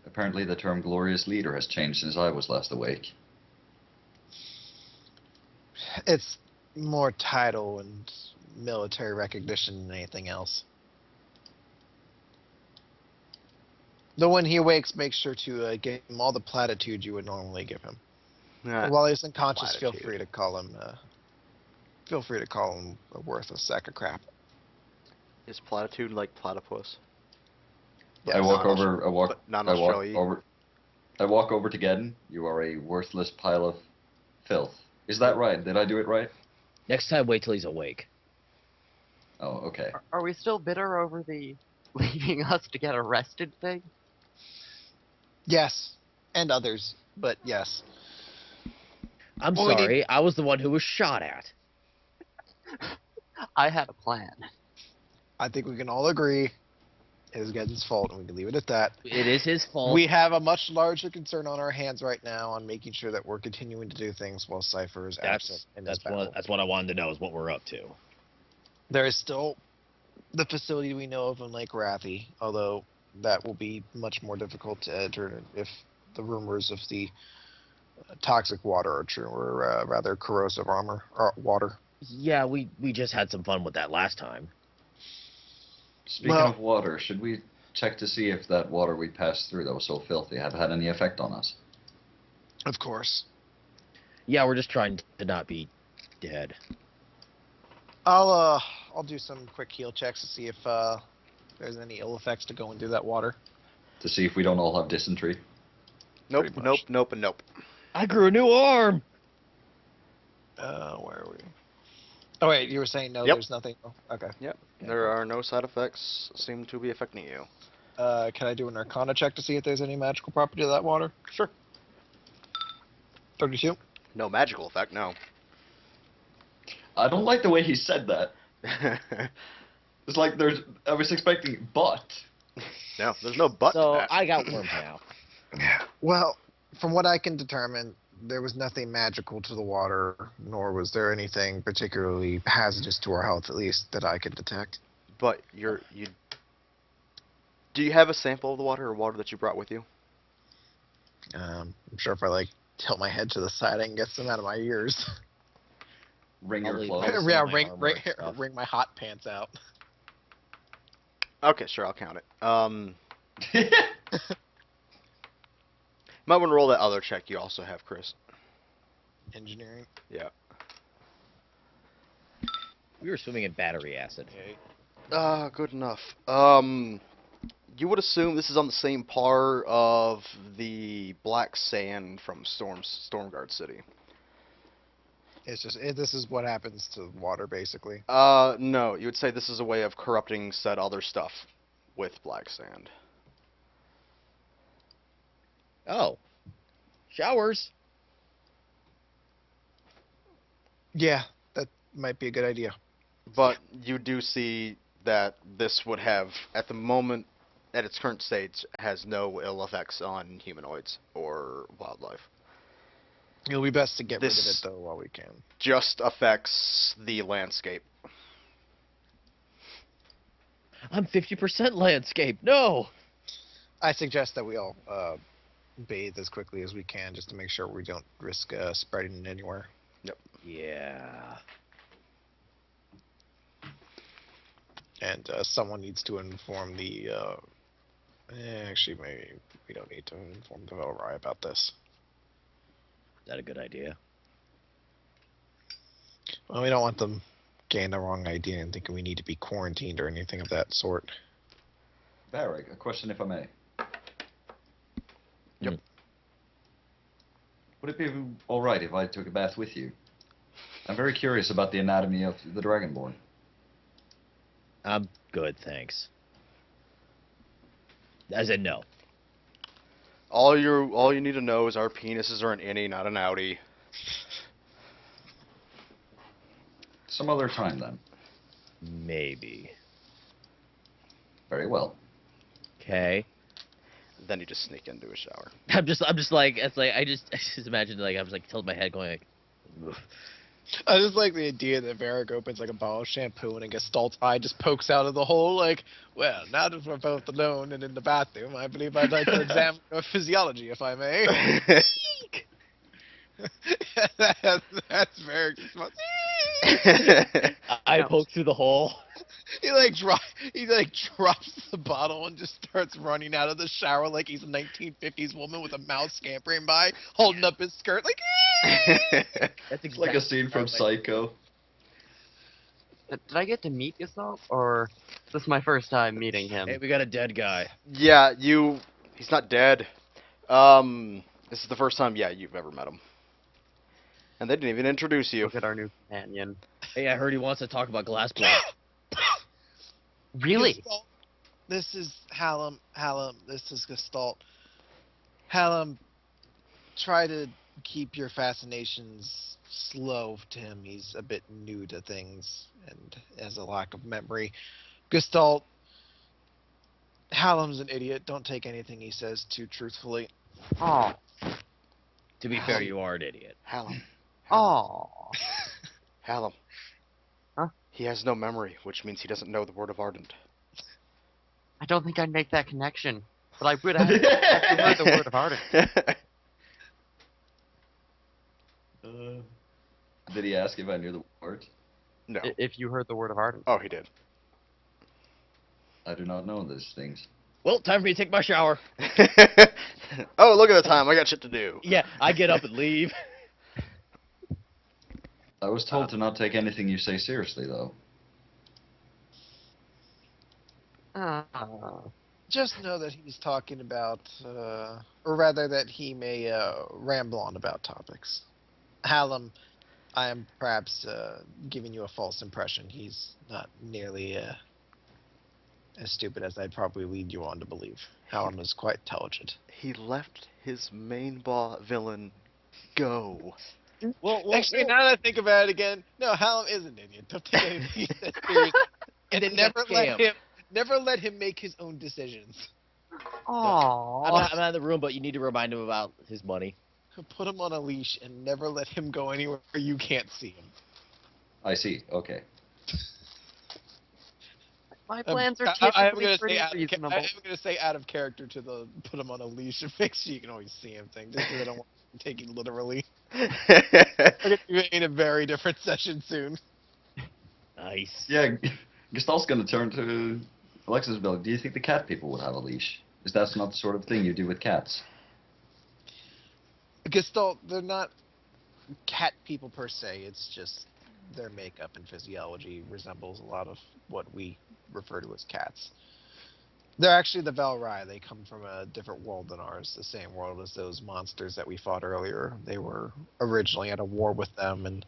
[SPEAKER 1] Apparently the term glorious leader has changed since I was last awake.
[SPEAKER 5] it's more title and military recognition than anything else. Though when he awakes, make sure to give him all the platitudes you would normally give him.
[SPEAKER 3] Yeah.
[SPEAKER 5] While he's unconscious, feel
[SPEAKER 3] platitude.
[SPEAKER 5] free to call him. Feel free to call him a worthless sack of crap.
[SPEAKER 3] Is platitude like platypus?
[SPEAKER 1] I walk
[SPEAKER 3] Not
[SPEAKER 1] over. I walk.
[SPEAKER 3] but not
[SPEAKER 1] I walk
[SPEAKER 3] Australia.
[SPEAKER 1] over. I walk over to Geddon. You are a worthless pile of filth. Is that right? Did I do it right?
[SPEAKER 2] Next time, wait till he's awake.
[SPEAKER 1] Oh, okay.
[SPEAKER 4] Are we still bitter over the leaving us to get arrested thing?
[SPEAKER 5] Yes, and others, but yes.
[SPEAKER 2] I'm
[SPEAKER 5] Well, we need-
[SPEAKER 2] sorry. I was the one who was shot at.
[SPEAKER 4] I had a plan.
[SPEAKER 5] I think we can all agree it was Geddon's fault, and we can leave it at that.
[SPEAKER 2] It is his fault.
[SPEAKER 5] We have a much larger concern on our hands right now on making sure that we're continuing to do things while Cypher is absent in this battle.
[SPEAKER 2] That's what I wanted to know is what we're up to.
[SPEAKER 5] There is still the facility we know of in Lake Rathy, although that will be much more difficult to enter if the rumors of the toxic water are true, or rather corrosive water.
[SPEAKER 2] Yeah, we just had some fun with that last time.
[SPEAKER 1] Speaking
[SPEAKER 5] Well-
[SPEAKER 1] of water, should we check to see if that water we passed through that was so filthy have had any effect on us?
[SPEAKER 5] Of course.
[SPEAKER 2] Yeah, we're just trying to not be dead.
[SPEAKER 5] I'll do some quick heal checks to see if there's any ill effects to going through that water.
[SPEAKER 1] To see if we don't all have dysentery.
[SPEAKER 3] Nope,
[SPEAKER 5] Pretty
[SPEAKER 3] nope,
[SPEAKER 5] much.
[SPEAKER 3] nope, and nope.
[SPEAKER 2] I grew a new arm.
[SPEAKER 5] Where are we? Oh wait, you were saying no.
[SPEAKER 3] Yep.
[SPEAKER 5] There's nothing. Oh, okay.
[SPEAKER 3] Yep.
[SPEAKER 5] Yeah,
[SPEAKER 3] There are no side effects seem to be affecting you.
[SPEAKER 5] Can I do an Arcana check to see if there's any magical property to that water?
[SPEAKER 3] Sure.
[SPEAKER 5] 32.
[SPEAKER 3] No magical effect, no.
[SPEAKER 1] I don't like the way he said that. It's like I was expecting but.
[SPEAKER 3] No, there's no but to
[SPEAKER 2] So
[SPEAKER 3] that.
[SPEAKER 2] I got worms now.
[SPEAKER 5] Well, from what I can determine, there was nothing magical to the water, nor was there anything particularly hazardous to our health, at least that I can detect.
[SPEAKER 3] But you. Do you have a sample of the water or water that you brought with you?
[SPEAKER 5] I'm sure if I tilt my head to the side, I can get some out of my ears.
[SPEAKER 1] Wring your
[SPEAKER 2] Probably
[SPEAKER 1] clothes.
[SPEAKER 2] most of
[SPEAKER 5] yeah,
[SPEAKER 2] my
[SPEAKER 5] wring,
[SPEAKER 2] armor
[SPEAKER 5] wring,
[SPEAKER 2] and stuff.
[SPEAKER 5] wring my hot pants out.
[SPEAKER 3] Okay, sure, I'll count it. Might want to roll that other check you also have, Chris.
[SPEAKER 5] Engineering.
[SPEAKER 3] Yeah.
[SPEAKER 2] We were swimming in battery acid.
[SPEAKER 3] Good enough. You would assume this is on the same par of the black sand from Stormguard City.
[SPEAKER 5] It's just this is what happens to water, basically.
[SPEAKER 3] No, you would say this is a way of corrupting said other stuff with black sand.
[SPEAKER 2] Oh. Showers.
[SPEAKER 5] Yeah, that might be a good idea.
[SPEAKER 3] But you do see that this would have, at the moment, at its current state, has no ill effects on humanoids or wildlife.
[SPEAKER 5] It'll be best to get rid of
[SPEAKER 3] This-
[SPEAKER 5] it though while we can.
[SPEAKER 3] Just affects the landscape.
[SPEAKER 2] I'm 50% landscape. No.
[SPEAKER 5] I suggest that we all bathe as quickly as we can, just to make sure we don't risk spreading it anywhere.
[SPEAKER 2] Yeah.
[SPEAKER 5] And someone needs to inform the. Actually, maybe we don't need to inform the Velrai about this.
[SPEAKER 2] Is that a good idea?
[SPEAKER 5] Well, we don't want them getting the wrong idea and thinking we need to be quarantined or anything of that sort.
[SPEAKER 1] Varric, a question if I may.
[SPEAKER 3] Yep.
[SPEAKER 1] Would it be alright if I took a bath with you? I'm very curious about the anatomy of the Dragonborn.
[SPEAKER 2] I'm good, thanks. As in, no.
[SPEAKER 3] All you need to know is our penises are an innie, not an outie.
[SPEAKER 1] Some other time then.
[SPEAKER 2] Maybe.
[SPEAKER 1] Very well.
[SPEAKER 2] Okay.
[SPEAKER 3] Then you just sneak into a shower.
[SPEAKER 2] I'm just like, it's like, I just imagine, like, I was like, tilted my head going, like, "Oof."
[SPEAKER 5] I just like the idea that Varric opens like a bottle of shampoo and Gestalt's eye just pokes out of the hole. Like, well, now that we're both alone and in the bathroom, I believe I'd like to examine your physiology, if I may. That's Varric's response.
[SPEAKER 2] I poke through the hole.
[SPEAKER 5] He drops the bottle and just starts running out of the shower like he's a 1950s woman with a mouse scampering by, holding up his skirt like.
[SPEAKER 2] That's
[SPEAKER 1] It's like a scene from Psycho.
[SPEAKER 4] Did I get to meet Gestalt, or is this my first time meeting him?
[SPEAKER 2] Hey, we got a dead guy.
[SPEAKER 3] Yeah, he's not dead. This is the first time, you've ever met him. And they didn't even introduce you.
[SPEAKER 4] Look at our new companion.
[SPEAKER 2] Hey, I heard he wants to talk about Glassblade.
[SPEAKER 4] Really?
[SPEAKER 5] Gestalt, this is Hallam. This is Gestalt. Hallam, try to keep your fascinations slow to him. He's a bit new to things and has a lack of memory. Gestalt, Hallam's an idiot. Don't take anything he says too truthfully.
[SPEAKER 4] Oh.
[SPEAKER 2] To be fair, you are an idiot.
[SPEAKER 3] Hallam.
[SPEAKER 4] Oh.
[SPEAKER 3] Hallam.
[SPEAKER 4] Huh?
[SPEAKER 3] He has no memory, which means he doesn't know the word of Ardent.
[SPEAKER 4] I don't think I'd make that connection, but I would have heard the word of Ardent.
[SPEAKER 1] Did he ask if I knew the words?
[SPEAKER 3] No.
[SPEAKER 4] If you heard the word of Ardent.
[SPEAKER 3] Oh, he did.
[SPEAKER 1] I do not know these things.
[SPEAKER 2] Well, time for me to take my shower.
[SPEAKER 3] Oh, look at the time. I got shit to do.
[SPEAKER 2] Yeah, I get up and leave.
[SPEAKER 1] I was told to not take anything you say seriously, though.
[SPEAKER 5] Just know that he's talking about, or rather that he may ramble on about topics. Hallam, I am perhaps giving you a false impression. He's not nearly as stupid as I'd probably lead you on to believe. Hallam is quite intelligent.
[SPEAKER 3] He let his main villain go.
[SPEAKER 2] Well,
[SPEAKER 5] Actually, now that I think about it again, no, Hallam is an idiot. Don't take anything he says seriously. And
[SPEAKER 2] It's
[SPEAKER 5] never
[SPEAKER 2] a
[SPEAKER 5] let
[SPEAKER 2] scam.
[SPEAKER 5] never let him make his own decisions.
[SPEAKER 4] Oh.
[SPEAKER 2] I'm out of the room, but you need to remind him about his money.
[SPEAKER 5] Put him on a leash and never let him go anywhere you can't see him.
[SPEAKER 1] I see. Okay.
[SPEAKER 4] My plans are
[SPEAKER 5] I'm
[SPEAKER 4] typically
[SPEAKER 5] gonna
[SPEAKER 4] pretty
[SPEAKER 5] say I'm
[SPEAKER 4] reasonable.
[SPEAKER 5] gonna say out of character to the put him on a leash and make sure you can always see him thing. Just because I don't want him taking literally. We're gonna be in a very different session soon.
[SPEAKER 2] Nice.
[SPEAKER 1] Yeah, Gestalt's gonna turn to Alexis Bill. Do you think the cat people would have a leash? Is that not the sort of thing you do with cats?
[SPEAKER 5] Gestalt, they're not cat people per se. It's just their makeup and physiology resembles a lot of what we refer to as cats. They're actually the Velrai. They come from a different world than ours, the same world as those monsters that we fought earlier. They were originally at a war with them and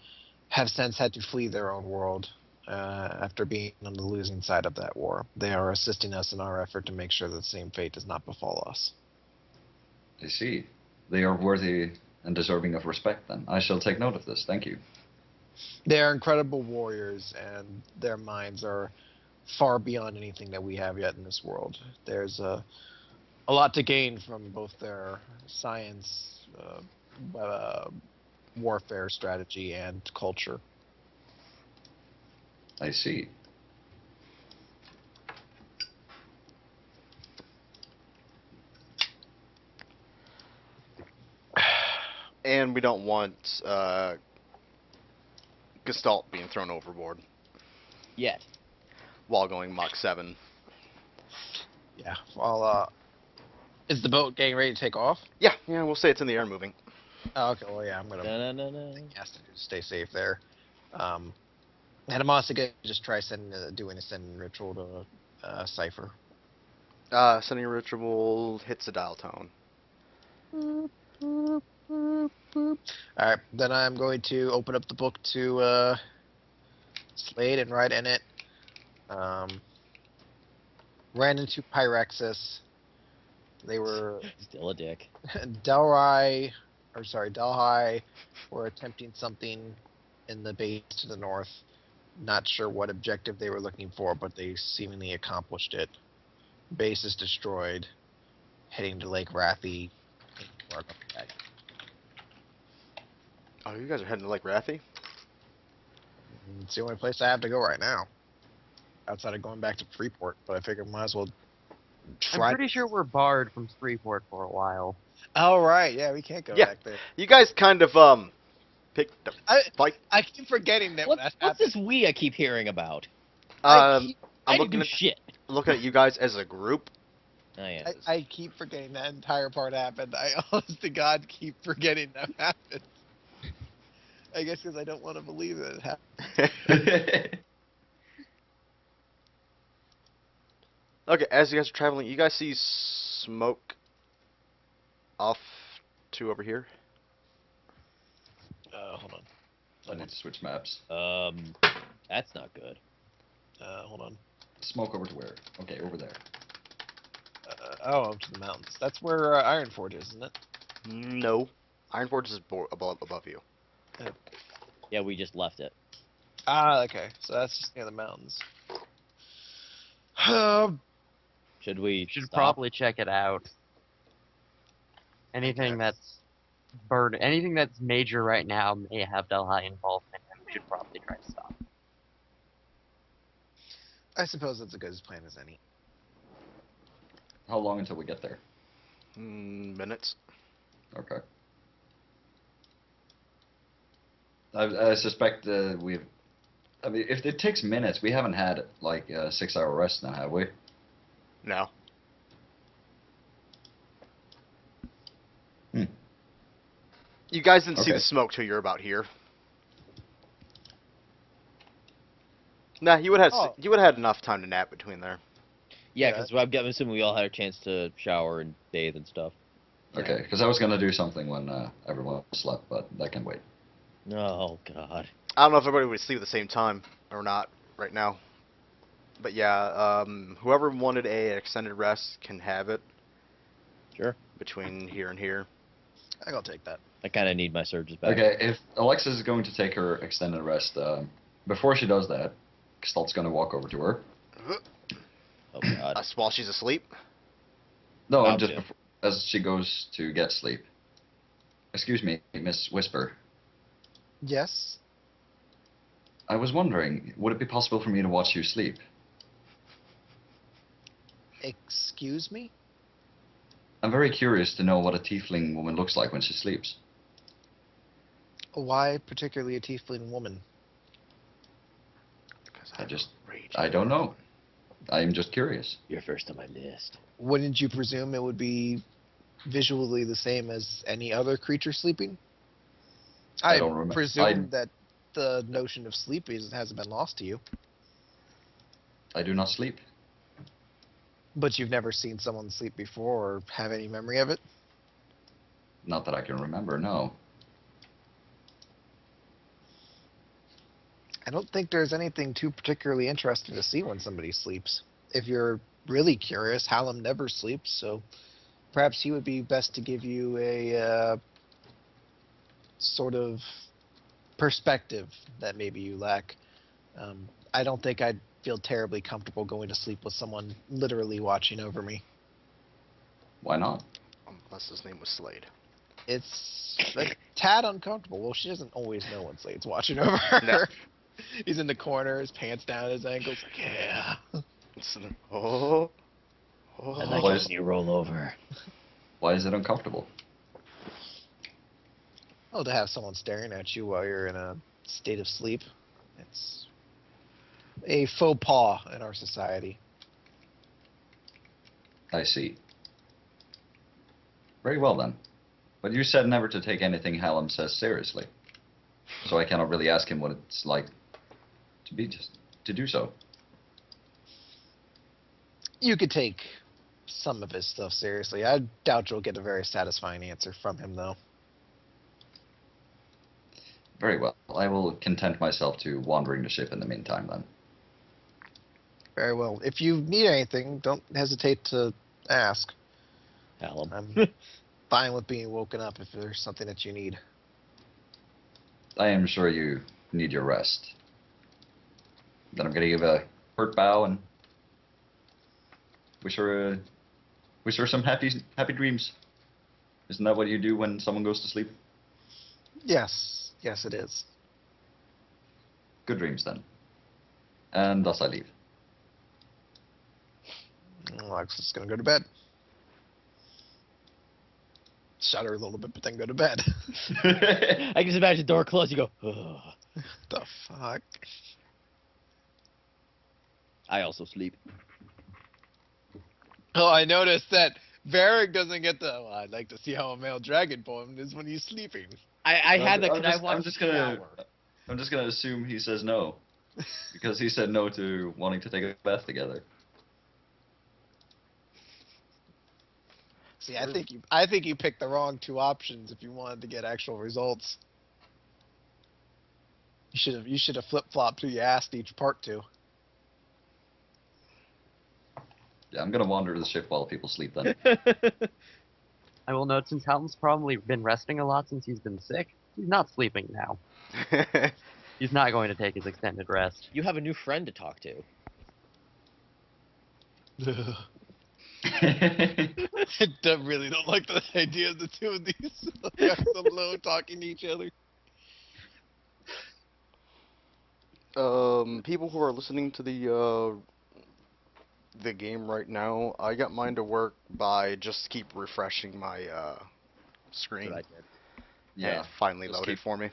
[SPEAKER 5] have since had to flee their own world after being on the losing side of that war. They are assisting us in our effort to make sure that the same fate does not befall us.
[SPEAKER 1] I see. They are worthy and deserving of respect, then. I shall take note of this. Thank you.
[SPEAKER 5] They are incredible warriors, and their minds are far beyond anything that we have yet in this world. There's a lot to gain from both their science, warfare strategy, and culture.
[SPEAKER 1] I see.
[SPEAKER 3] And we don't want Gestalt being thrown overboard
[SPEAKER 2] Yet.
[SPEAKER 3] while going Mach 7.
[SPEAKER 5] Yeah. Well, is the boat getting ready to take off?
[SPEAKER 3] Yeah, we'll say it's in the air moving.
[SPEAKER 5] Oh, okay. Well, yeah, I'm gonna
[SPEAKER 2] Da-na-na-na.
[SPEAKER 5] ask to stay safe there. And I'm also gonna just try doing a sending ritual to Cipher.
[SPEAKER 3] Sending a ritual hits a dial tone.
[SPEAKER 5] Alright, then I'm going to open up the book to Slade and write in it. Ran into Pyrexis. They were
[SPEAKER 2] Still a dick.
[SPEAKER 5] Delhi were attempting something in the base to the north. Not sure what objective they were looking for, but they seemingly accomplished it. Base is destroyed. Heading to Lake Rathy.
[SPEAKER 3] Oh, you guys are heading to Lake Rathy?
[SPEAKER 5] It's the only place I have to go right now. Outside of going back to Freeport, but I figured might as well try.
[SPEAKER 4] I'm pretty sure we're barred from Freeport for a while.
[SPEAKER 5] Oh, right. Yeah, we can't go
[SPEAKER 3] Yeah.
[SPEAKER 5] back there.
[SPEAKER 3] You guys kind of picked the fight.
[SPEAKER 5] I keep forgetting that
[SPEAKER 2] What's
[SPEAKER 5] that
[SPEAKER 2] this
[SPEAKER 5] happened.
[SPEAKER 2] we I keep hearing about?
[SPEAKER 5] I
[SPEAKER 3] Um,
[SPEAKER 5] keep-
[SPEAKER 2] I
[SPEAKER 3] I'm
[SPEAKER 2] didn't
[SPEAKER 3] looking
[SPEAKER 2] do
[SPEAKER 3] at
[SPEAKER 2] shit.
[SPEAKER 3] looking at you guys as a group.
[SPEAKER 2] Oh, yeah.
[SPEAKER 5] I keep forgetting that entire part happened. I honest to God keep forgetting that happened. I guess because I don't want to believe that it happened.
[SPEAKER 3] Okay, as you guys are traveling, you guys see smoke off to over here.
[SPEAKER 5] Hold on.
[SPEAKER 1] I need to switch maps.
[SPEAKER 2] That's not good.
[SPEAKER 5] Hold on.
[SPEAKER 1] Smoke over to where? Okay, over there.
[SPEAKER 5] Up to the mountains. That's where Ironforge is, isn't it?
[SPEAKER 3] No, Ironforge is above you.
[SPEAKER 2] Yeah, we just left it.
[SPEAKER 5] Ah, okay. So that's just near the mountains.
[SPEAKER 2] Should we
[SPEAKER 4] Should
[SPEAKER 2] stop?
[SPEAKER 4] probably check it out. Anything that's anything that's major right now may have Delhi involvement, and we should probably try to stop.
[SPEAKER 5] I suppose that's as good a plan as any.
[SPEAKER 1] How long until we get there?
[SPEAKER 3] Minutes.
[SPEAKER 1] Okay. I suspect we've. I mean, if it takes minutes, we haven't had like a 6-hour rest now, have we?
[SPEAKER 3] No. You guys didn't see
[SPEAKER 1] Okay.
[SPEAKER 3] the smoke till you're about here. Nah, you would have
[SPEAKER 5] Oh.
[SPEAKER 3] had enough time to nap between there.
[SPEAKER 2] Yeah,
[SPEAKER 5] Yeah.
[SPEAKER 2] because I'm assuming we all had a chance to shower and bathe and stuff.
[SPEAKER 1] Okay, because I was gonna do something when everyone slept, but that can wait.
[SPEAKER 2] Oh, God.
[SPEAKER 3] I don't know if everybody would sleep at the same time or not right now. But yeah, whoever wanted a extended rest can have it
[SPEAKER 2] Sure.
[SPEAKER 3] between here and here.
[SPEAKER 5] I think I'll take that.
[SPEAKER 2] I kind of need my surges back.
[SPEAKER 1] Okay, if Alexis is going to take her extended rest, before she does that, Gestalt's gonna walk over to her.
[SPEAKER 2] Oh, God.
[SPEAKER 3] While she's asleep.
[SPEAKER 1] No,
[SPEAKER 2] Bob
[SPEAKER 1] just
[SPEAKER 2] too.
[SPEAKER 1] before, as she goes to get sleep. Excuse me, Miss Whisper.
[SPEAKER 5] Yes.
[SPEAKER 1] I was wondering, would it be possible for me to watch you sleep?
[SPEAKER 5] Excuse me?
[SPEAKER 1] I'm very curious to know what a tiefling woman looks like when she sleeps.
[SPEAKER 5] Why particularly a tiefling woman?
[SPEAKER 3] Because
[SPEAKER 1] I don't know. I am just curious.
[SPEAKER 2] You're first on my list.
[SPEAKER 5] Wouldn't you presume it would be visually the same as any other creature sleeping?
[SPEAKER 1] I don't remember.
[SPEAKER 5] Presume that the notion of sleep hasn't been lost to you.
[SPEAKER 1] I do not sleep.
[SPEAKER 5] But you've never seen someone sleep before or have any memory of it?
[SPEAKER 1] Not that I can remember, no.
[SPEAKER 5] I don't think there's anything too particularly interesting to see when somebody sleeps. If you're really curious, Hallam never sleeps, so perhaps he would be best to give you a sort of perspective that maybe you lack. I don't think I'd feel terribly comfortable going to sleep with someone literally watching over me.
[SPEAKER 1] Why not?
[SPEAKER 3] Unless his name was Slade.
[SPEAKER 5] It's a tad uncomfortable. Well, she doesn't always know when Slade's watching over her.
[SPEAKER 3] No.
[SPEAKER 5] He's in the corner, his pants down his ankles. Like, yeah.
[SPEAKER 3] Oh.
[SPEAKER 2] I
[SPEAKER 3] Oh.
[SPEAKER 2] like
[SPEAKER 1] Why
[SPEAKER 2] it
[SPEAKER 1] is-
[SPEAKER 2] when you roll over.
[SPEAKER 1] Why is it uncomfortable?
[SPEAKER 5] Oh, to have someone staring at you while you're in a state of sleep. It's a faux pas in our society.
[SPEAKER 1] I see. Very well then. But you said never to take anything Hallam says seriously. So I cannot really ask him what it's like to do so.
[SPEAKER 5] You could take some of his stuff seriously. I doubt you'll get a very satisfying answer from him, though.
[SPEAKER 1] Very well. I will content myself to wandering the ship in the meantime then.
[SPEAKER 5] Very well. If you need anything, don't hesitate to ask.
[SPEAKER 2] Hallam.
[SPEAKER 5] I'm fine with being woken up if there's something that you need.
[SPEAKER 1] I am sure you need your rest. Then I'm gonna give a hurt bow and wish her some happy dreams. Isn't that what you do when someone goes to sleep?
[SPEAKER 5] Yes, it is.
[SPEAKER 1] Good dreams then. And thus I leave.
[SPEAKER 5] Alexis is gonna go to bed. Shudder a little bit, but then go to bed.
[SPEAKER 2] I can just imagine the door closed. You go, ugh.
[SPEAKER 5] The fuck?
[SPEAKER 2] I also sleep.
[SPEAKER 5] Oh, I noticed that Varric doesn't get the. Well, I'd like to see how a male dragon poem is when he's sleeping.
[SPEAKER 2] I had the. Could I
[SPEAKER 1] I'm
[SPEAKER 2] watch
[SPEAKER 1] just
[SPEAKER 2] the
[SPEAKER 1] gonna.
[SPEAKER 2] shower?
[SPEAKER 1] I'm just gonna assume he says no, because he said no to wanting to take a bath together.
[SPEAKER 5] See, I think you picked the wrong two options if you wanted to get actual results. You should have flip flopped who you asked each part to.
[SPEAKER 1] Yeah, I'm gonna wander the ship while people sleep then.
[SPEAKER 4] I will note, since Hallam's probably been resting a lot since he's been sick, he's not sleeping now. He's not going to take his extended rest.
[SPEAKER 2] You have a new friend to talk to.
[SPEAKER 5] I really don't like the idea of the two of these alone talking to each other.
[SPEAKER 3] People who are listening to the game right now, I got mine to work by just keep refreshing my screen.
[SPEAKER 2] That's what I did.
[SPEAKER 1] Yeah.
[SPEAKER 3] And it finally
[SPEAKER 1] Just
[SPEAKER 3] loaded
[SPEAKER 1] keep-
[SPEAKER 3] for me.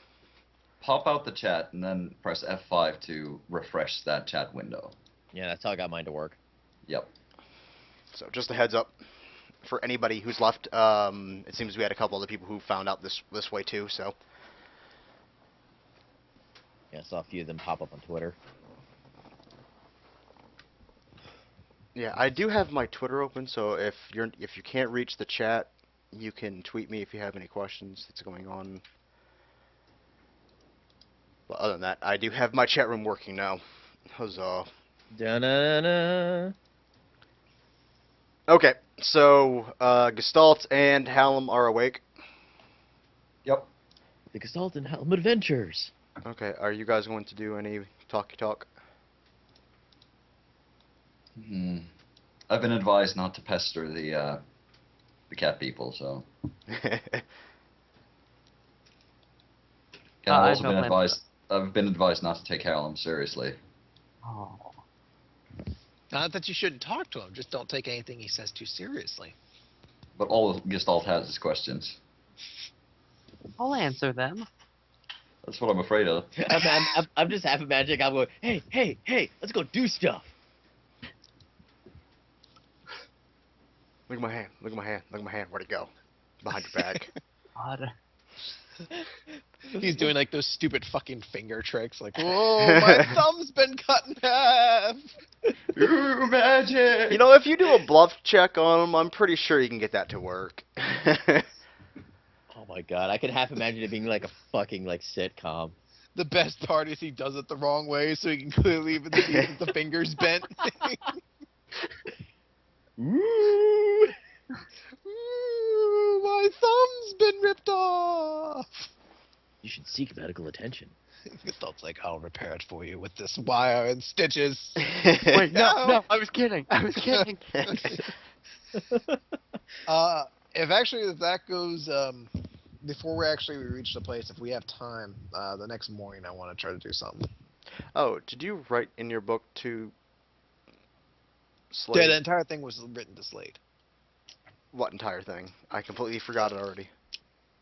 [SPEAKER 1] Pop out the chat and then press F5 to refresh that chat window.
[SPEAKER 2] Yeah, that's how I got mine to work.
[SPEAKER 1] Yep.
[SPEAKER 3] So just a heads up for anybody who's left. It seems we had a couple other people who found out this way too. So
[SPEAKER 2] Yeah, I saw a few of them pop up on Twitter.
[SPEAKER 3] yeah, I do have my Twitter open. So if you can't reach the chat, you can tweet me if you have any questions that's going on. But other than that, I do have my chat room working now. Huzzah.
[SPEAKER 2] Da-na-na.
[SPEAKER 3] Okay, so Gestalt and Hallam are awake.
[SPEAKER 1] Yep.
[SPEAKER 2] The Gestalt and Hallam Adventures.
[SPEAKER 3] Okay, are you guys going to do any talky talk?
[SPEAKER 1] Hmm. I've been advised not to pester the cat people, so. And
[SPEAKER 4] I
[SPEAKER 1] I've
[SPEAKER 4] have
[SPEAKER 1] also
[SPEAKER 4] no
[SPEAKER 1] been
[SPEAKER 4] plans.
[SPEAKER 1] advised. I've been advised not to take Hallam seriously.
[SPEAKER 4] Oh.
[SPEAKER 5] Not that you shouldn't talk to him, just don't take anything he says too seriously.
[SPEAKER 1] But all Gestalt has is questions.
[SPEAKER 4] I'll answer them.
[SPEAKER 1] That's what I'm afraid of.
[SPEAKER 2] I'm just half imagining I'm going, hey, let's go do stuff.
[SPEAKER 3] Look at my hand. Look at my hand. Look at my hand. Where'd it go? Behind your back.
[SPEAKER 4] God.
[SPEAKER 5] He's doing like those stupid fucking finger tricks, like, whoa, my thumb's been cut in half.
[SPEAKER 1] Ooh, magic!
[SPEAKER 3] You know, if you do a bluff check on him, I'm pretty sure you can get that to work.
[SPEAKER 2] Oh my god, I can half imagine it being like a fucking like sitcom.
[SPEAKER 5] The best part is he does it the wrong way, so he can clearly even see that the finger's bent.
[SPEAKER 2] Ooh.
[SPEAKER 5] Ooh, my thumb's been ripped off.
[SPEAKER 2] You should seek medical attention.
[SPEAKER 5] Gestult's like, I'll repair it for you with this wire and stitches.
[SPEAKER 4] Wait,
[SPEAKER 5] No.
[SPEAKER 4] no, I was kidding. I was kidding.
[SPEAKER 5] If that goes, before we reach the place, if we have time, the next morning I want to try to do something.
[SPEAKER 3] Oh, did you write in your book to
[SPEAKER 5] Yeah, the
[SPEAKER 3] Slade?
[SPEAKER 5] entire thing was written to Slade.
[SPEAKER 3] What entire thing? I completely forgot it already.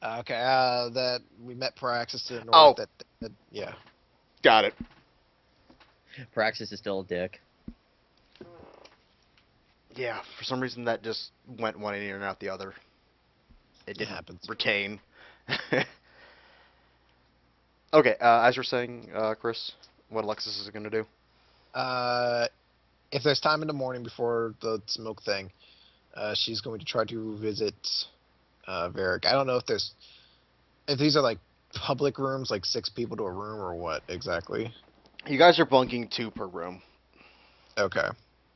[SPEAKER 5] Okay, that we met Praxis to the north.
[SPEAKER 3] Oh.
[SPEAKER 5] That yeah.
[SPEAKER 3] Got it.
[SPEAKER 2] Praxis is still a dick.
[SPEAKER 3] Yeah, for some reason that just went one ear and out the other. It
[SPEAKER 5] It
[SPEAKER 3] didn't
[SPEAKER 5] happens.
[SPEAKER 3] retain. Okay, as you're saying, Chris, what Alexis is going to do?
[SPEAKER 5] If there's time in the morning before the smoke thing, she's going to try to visit Varric. I don't know if these are like public rooms, like 6 people to a room, or what exactly.
[SPEAKER 3] You guys are bunking 2 per room.
[SPEAKER 5] Okay.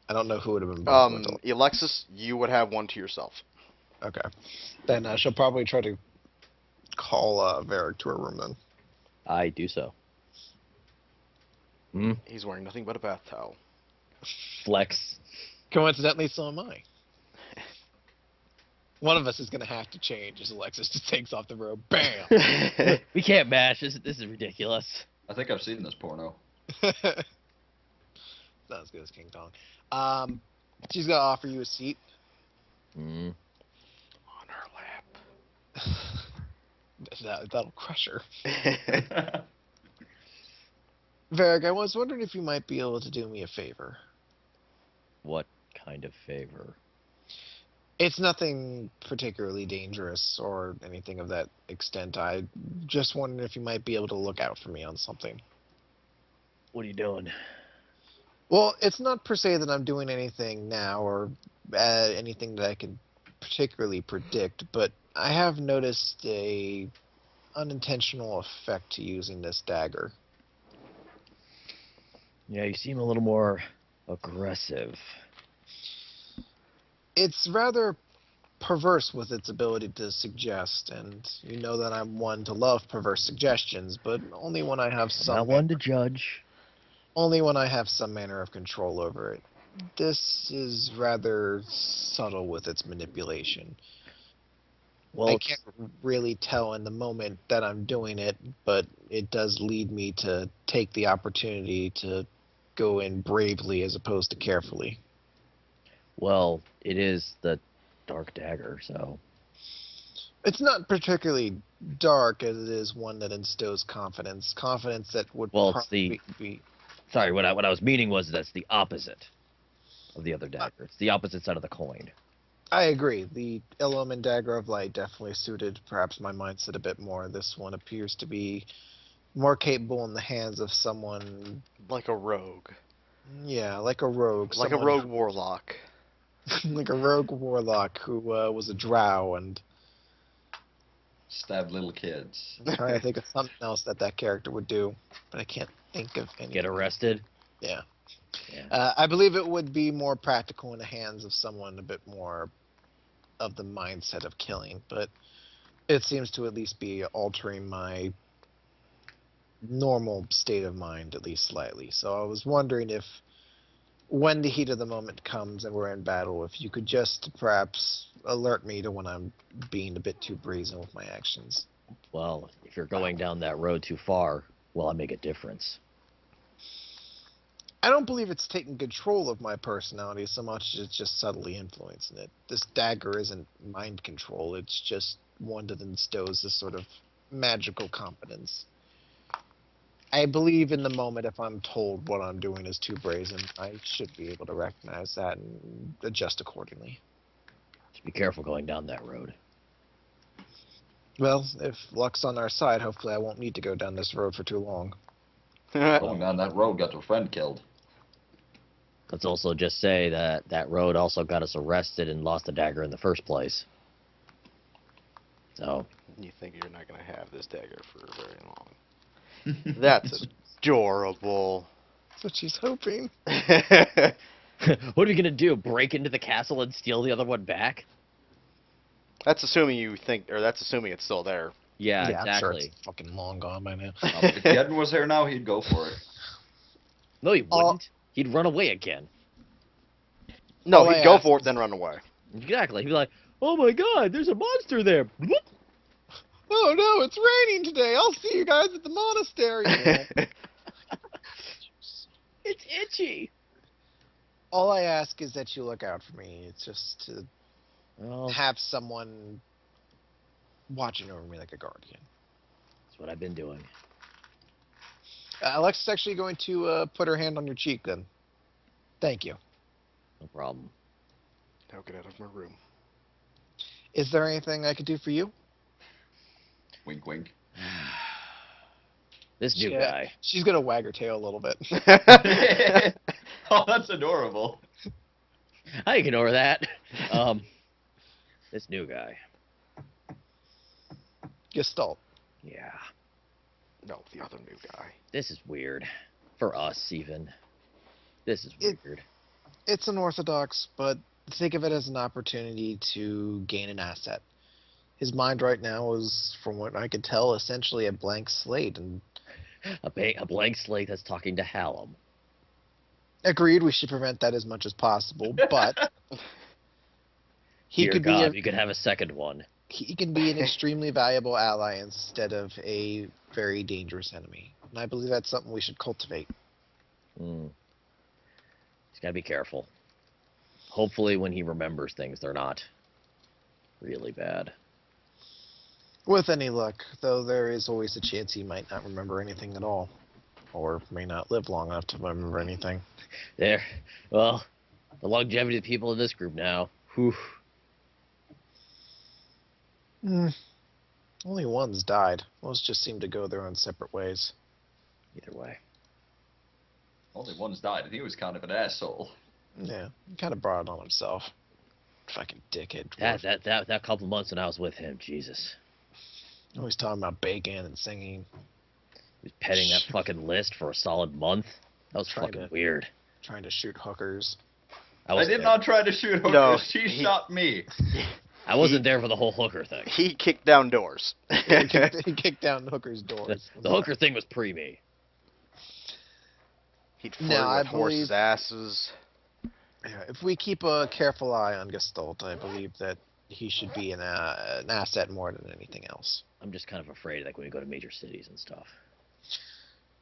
[SPEAKER 5] I don't know who would have been bunked with.
[SPEAKER 3] Alexis, you would have 1 to yourself.
[SPEAKER 5] Okay. Then she'll probably try to call Varric to her room then.
[SPEAKER 2] I do so.
[SPEAKER 3] He's wearing nothing but a bath towel.
[SPEAKER 2] Flex.
[SPEAKER 5] Coincidentally, so am I. One of us is going to have to change as Alexis just takes off the robe. Bam!
[SPEAKER 2] We can't match. This is ridiculous.
[SPEAKER 1] I think I've seen this porno.
[SPEAKER 5] Not as good as King Kong. She's going to offer you a seat.
[SPEAKER 2] Mm.
[SPEAKER 3] On her
[SPEAKER 5] That'll crush her.
[SPEAKER 3] lap.
[SPEAKER 5] Varric, I was wondering if you might be able to do me a favor.
[SPEAKER 2] What kind of favor?
[SPEAKER 5] It's nothing particularly dangerous or anything of that extent. I just wondered if you might be able to look out for me on something.
[SPEAKER 2] What are you doing?
[SPEAKER 5] Well, it's not per se that I'm doing anything now or anything that I can particularly predict, but I have noticed a unintentional effect to using this dagger.
[SPEAKER 2] Yeah, you seem a little more aggressive.
[SPEAKER 5] It's rather perverse with its ability to suggest, and you know that I'm one to love perverse suggestions, but only when I have
[SPEAKER 2] I'm not one to judge.
[SPEAKER 5] only when I have some manner of control over it. This is rather subtle with its manipulation.
[SPEAKER 2] Well,
[SPEAKER 5] I can't really tell in the moment that I'm doing it, but it does lead me to take the opportunity to go in bravely as opposed to carefully.
[SPEAKER 2] well, it is the dark dagger, so
[SPEAKER 5] It's not particularly dark as it is one that instills confidence. Confidence that would
[SPEAKER 2] Well, it's
[SPEAKER 5] probably be...
[SPEAKER 2] sorry. What I was meaning was that's the opposite of the other dagger. It's the opposite side of the coin.
[SPEAKER 5] I agree. The Illumin Dagger of Light definitely suited perhaps my mindset a bit more. This one appears to be more capable in the hands of someone,
[SPEAKER 3] Like a rogue.
[SPEAKER 5] yeah, like a rogue.
[SPEAKER 3] Like a
[SPEAKER 5] someone
[SPEAKER 3] rogue warlock.
[SPEAKER 5] like a rogue warlock who was a drow, and
[SPEAKER 1] Stab little kids.
[SPEAKER 5] I'm trying to think of something else that character would do, but I can't think of any.
[SPEAKER 2] Get arrested.
[SPEAKER 5] Yeah.
[SPEAKER 2] Yeah.
[SPEAKER 5] I believe it would be more practical in the hands of someone a bit more of the mindset of killing, but it seems to at least be altering my normal state of mind, at least slightly. So I was wondering if, when the heat of the moment comes and we're in battle, if you could just perhaps alert me to when I'm being a bit too brazen with my actions.
[SPEAKER 2] Well, if you're going down that road too far, will I make a difference?
[SPEAKER 5] I don't believe it's taking control of my personality so much as it's just subtly influencing it. This dagger isn't mind control, it's just one that instills this sort of magical competence. I believe in the moment if I'm told what I'm doing is too brazen, I should be able to recognize that and adjust accordingly.
[SPEAKER 2] Just be careful going down that road.
[SPEAKER 5] Well, if luck's on our side, hopefully I won't need to go down this road for too long.
[SPEAKER 1] Going down that road got your friend killed.
[SPEAKER 2] Let's also just say that that road also got us arrested and lost the dagger in the first place. So,
[SPEAKER 3] You think you're not going to have this dagger for very long. That's adorable.
[SPEAKER 5] That's what she's hoping.
[SPEAKER 2] what are we gonna do? Break into the castle and steal the other one back?
[SPEAKER 3] That's assuming you think, or that's assuming it's still there.
[SPEAKER 2] Yeah,
[SPEAKER 5] I'm sure
[SPEAKER 2] exactly.
[SPEAKER 5] it's fucking long gone by now.
[SPEAKER 1] If Gedden was here now, he'd go for it.
[SPEAKER 2] No, he
[SPEAKER 5] All-
[SPEAKER 2] wouldn't. He'd run away again.
[SPEAKER 3] No,
[SPEAKER 5] All I
[SPEAKER 3] he'd go
[SPEAKER 5] ask
[SPEAKER 3] for it,
[SPEAKER 5] is-
[SPEAKER 3] then run away.
[SPEAKER 2] Exactly. He'd be like, "Oh my God, there's a monster there." Bloop.
[SPEAKER 5] Oh no, it's raining today. I'll see you guys at the monastery.
[SPEAKER 2] It's itchy.
[SPEAKER 5] All I ask is that you look out for me. It's just to
[SPEAKER 2] Well,
[SPEAKER 5] have someone watching over me like a guardian.
[SPEAKER 2] that's what I've been doing.
[SPEAKER 5] Alexa's actually going to put her hand on your cheek then. Thank you.
[SPEAKER 2] No problem.
[SPEAKER 3] Now get out of my room.
[SPEAKER 5] Is there anything I could do for you?
[SPEAKER 1] Wink, wink.
[SPEAKER 2] This new
[SPEAKER 5] Yeah.
[SPEAKER 2] guy.
[SPEAKER 5] She's going to wag her tail a little bit.
[SPEAKER 1] Oh, that's adorable.
[SPEAKER 2] I can ignore that. This new guy.
[SPEAKER 5] Gestalt.
[SPEAKER 2] Yeah.
[SPEAKER 3] No, the other new guy.
[SPEAKER 2] This is weird. For us, even. This is
[SPEAKER 5] It-
[SPEAKER 2] weird.
[SPEAKER 5] It's unorthodox, but think of it as an opportunity to gain an asset. His mind right now is, from what I could tell, essentially a blank slate. And
[SPEAKER 2] A blank slate that's talking to Hallam.
[SPEAKER 5] agreed, we should prevent that as much as possible. But he
[SPEAKER 2] Dear
[SPEAKER 5] could
[SPEAKER 2] God,
[SPEAKER 5] be
[SPEAKER 2] you could have a second one.
[SPEAKER 5] he can be an extremely valuable ally instead of a very dangerous enemy. And I believe that's something we should cultivate.
[SPEAKER 2] Mm. He's got to be careful. Hopefully, when he remembers things, they're not really bad.
[SPEAKER 5] With any luck, though, there is always a chance he might not remember anything at all, or may not live long enough to remember anything.
[SPEAKER 2] There. Well, the longevity of the people in this group now. Whew.
[SPEAKER 5] Hmm. Only one's died. Most just seem to go their own separate ways.
[SPEAKER 2] Either way.
[SPEAKER 1] Only one's died, and he was kind of an asshole.
[SPEAKER 5] Yeah, he kind of brought it on himself. Fucking dickhead.
[SPEAKER 2] That couple months when I was with him, Jesus.
[SPEAKER 5] Always talking about bacon and singing,
[SPEAKER 2] He was petting that fucking list for a solid month. That was
[SPEAKER 5] Trying
[SPEAKER 2] fucking
[SPEAKER 5] to-
[SPEAKER 2] weird.
[SPEAKER 5] trying to shoot hookers.
[SPEAKER 1] I
[SPEAKER 2] was
[SPEAKER 1] did
[SPEAKER 2] there.
[SPEAKER 1] not try to shoot her.
[SPEAKER 3] No,
[SPEAKER 1] She
[SPEAKER 3] he-
[SPEAKER 1] shot me.
[SPEAKER 2] I wasn't there for the whole hooker thing.
[SPEAKER 3] He kicked down doors.
[SPEAKER 5] He kicked down hookers'
[SPEAKER 2] The,
[SPEAKER 5] doors.
[SPEAKER 2] the hooker thing was pre me.
[SPEAKER 3] He'd flirt
[SPEAKER 5] No, I
[SPEAKER 3] with horses'
[SPEAKER 5] believe-
[SPEAKER 3] asses.
[SPEAKER 5] Yeah, if we keep a careful eye on Gestalt, I believe that he should be an asset more than anything else.
[SPEAKER 2] I'm just kind of afraid, like when we go to major cities and stuff.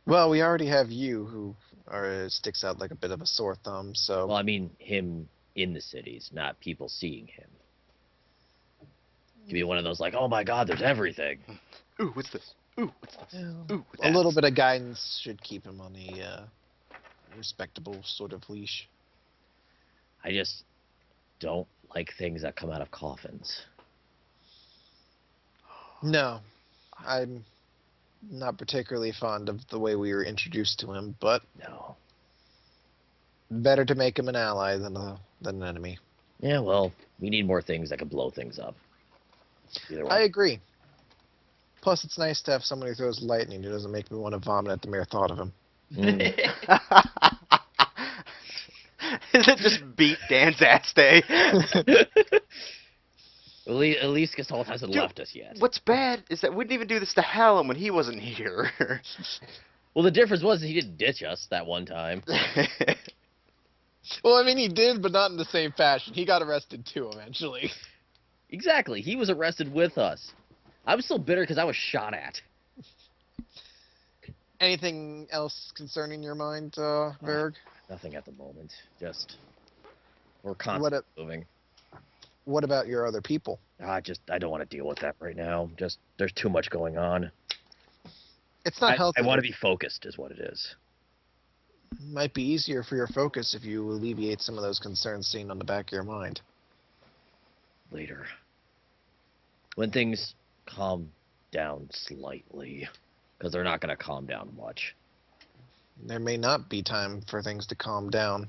[SPEAKER 5] Well, we already have you, who sticks out like a bit of a sore thumb. So
[SPEAKER 2] Well, I mean him in the cities, not people seeing him. Could be one of those like, oh my God, there's everything.
[SPEAKER 3] Ooh, what's this? Ooh, what's this? Ooh, what's
[SPEAKER 5] a little
[SPEAKER 3] that?
[SPEAKER 5] bit of guidance should keep him on a respectable sort of leash.
[SPEAKER 2] I just don't like things that come out of coffins.
[SPEAKER 5] No, I'm not particularly fond of the way we were introduced to him, but
[SPEAKER 2] No.
[SPEAKER 5] better to make him an ally than an enemy.
[SPEAKER 2] Yeah, well, we need more things that can blow things up. Either
[SPEAKER 5] I
[SPEAKER 2] way.
[SPEAKER 5] agree. Plus, it's nice to have someone who throws lightning who doesn't make me want to vomit at the mere thought of him.
[SPEAKER 2] Mm.
[SPEAKER 3] Is it just beat Dan's ass day?
[SPEAKER 2] At least Gestalt hasn't
[SPEAKER 3] Dude,
[SPEAKER 2] left us yet.
[SPEAKER 3] What's bad is that we didn't even do this to Hallam when he wasn't here.
[SPEAKER 2] Well, the difference was he didn't ditch us that one time.
[SPEAKER 5] Well, I mean, he did, but not in the same fashion. He got arrested too eventually.
[SPEAKER 2] Exactly. He was arrested with us. I'm still bitter because I was shot at.
[SPEAKER 5] Anything else concerning your mind, Berg?
[SPEAKER 2] Nothing at the moment. Just we're constantly moving.
[SPEAKER 5] What about your other people?
[SPEAKER 2] I don't want to deal with that right now. Just there's too much going on.
[SPEAKER 5] It's not healthy.
[SPEAKER 2] I want to be focused, is what it is.
[SPEAKER 5] Might be easier for your focus if you alleviate some of those concerns seen on the back of your mind.
[SPEAKER 2] Later, when things calm down slightly, because they're not going to calm down much.
[SPEAKER 5] There may not be time for things to calm down.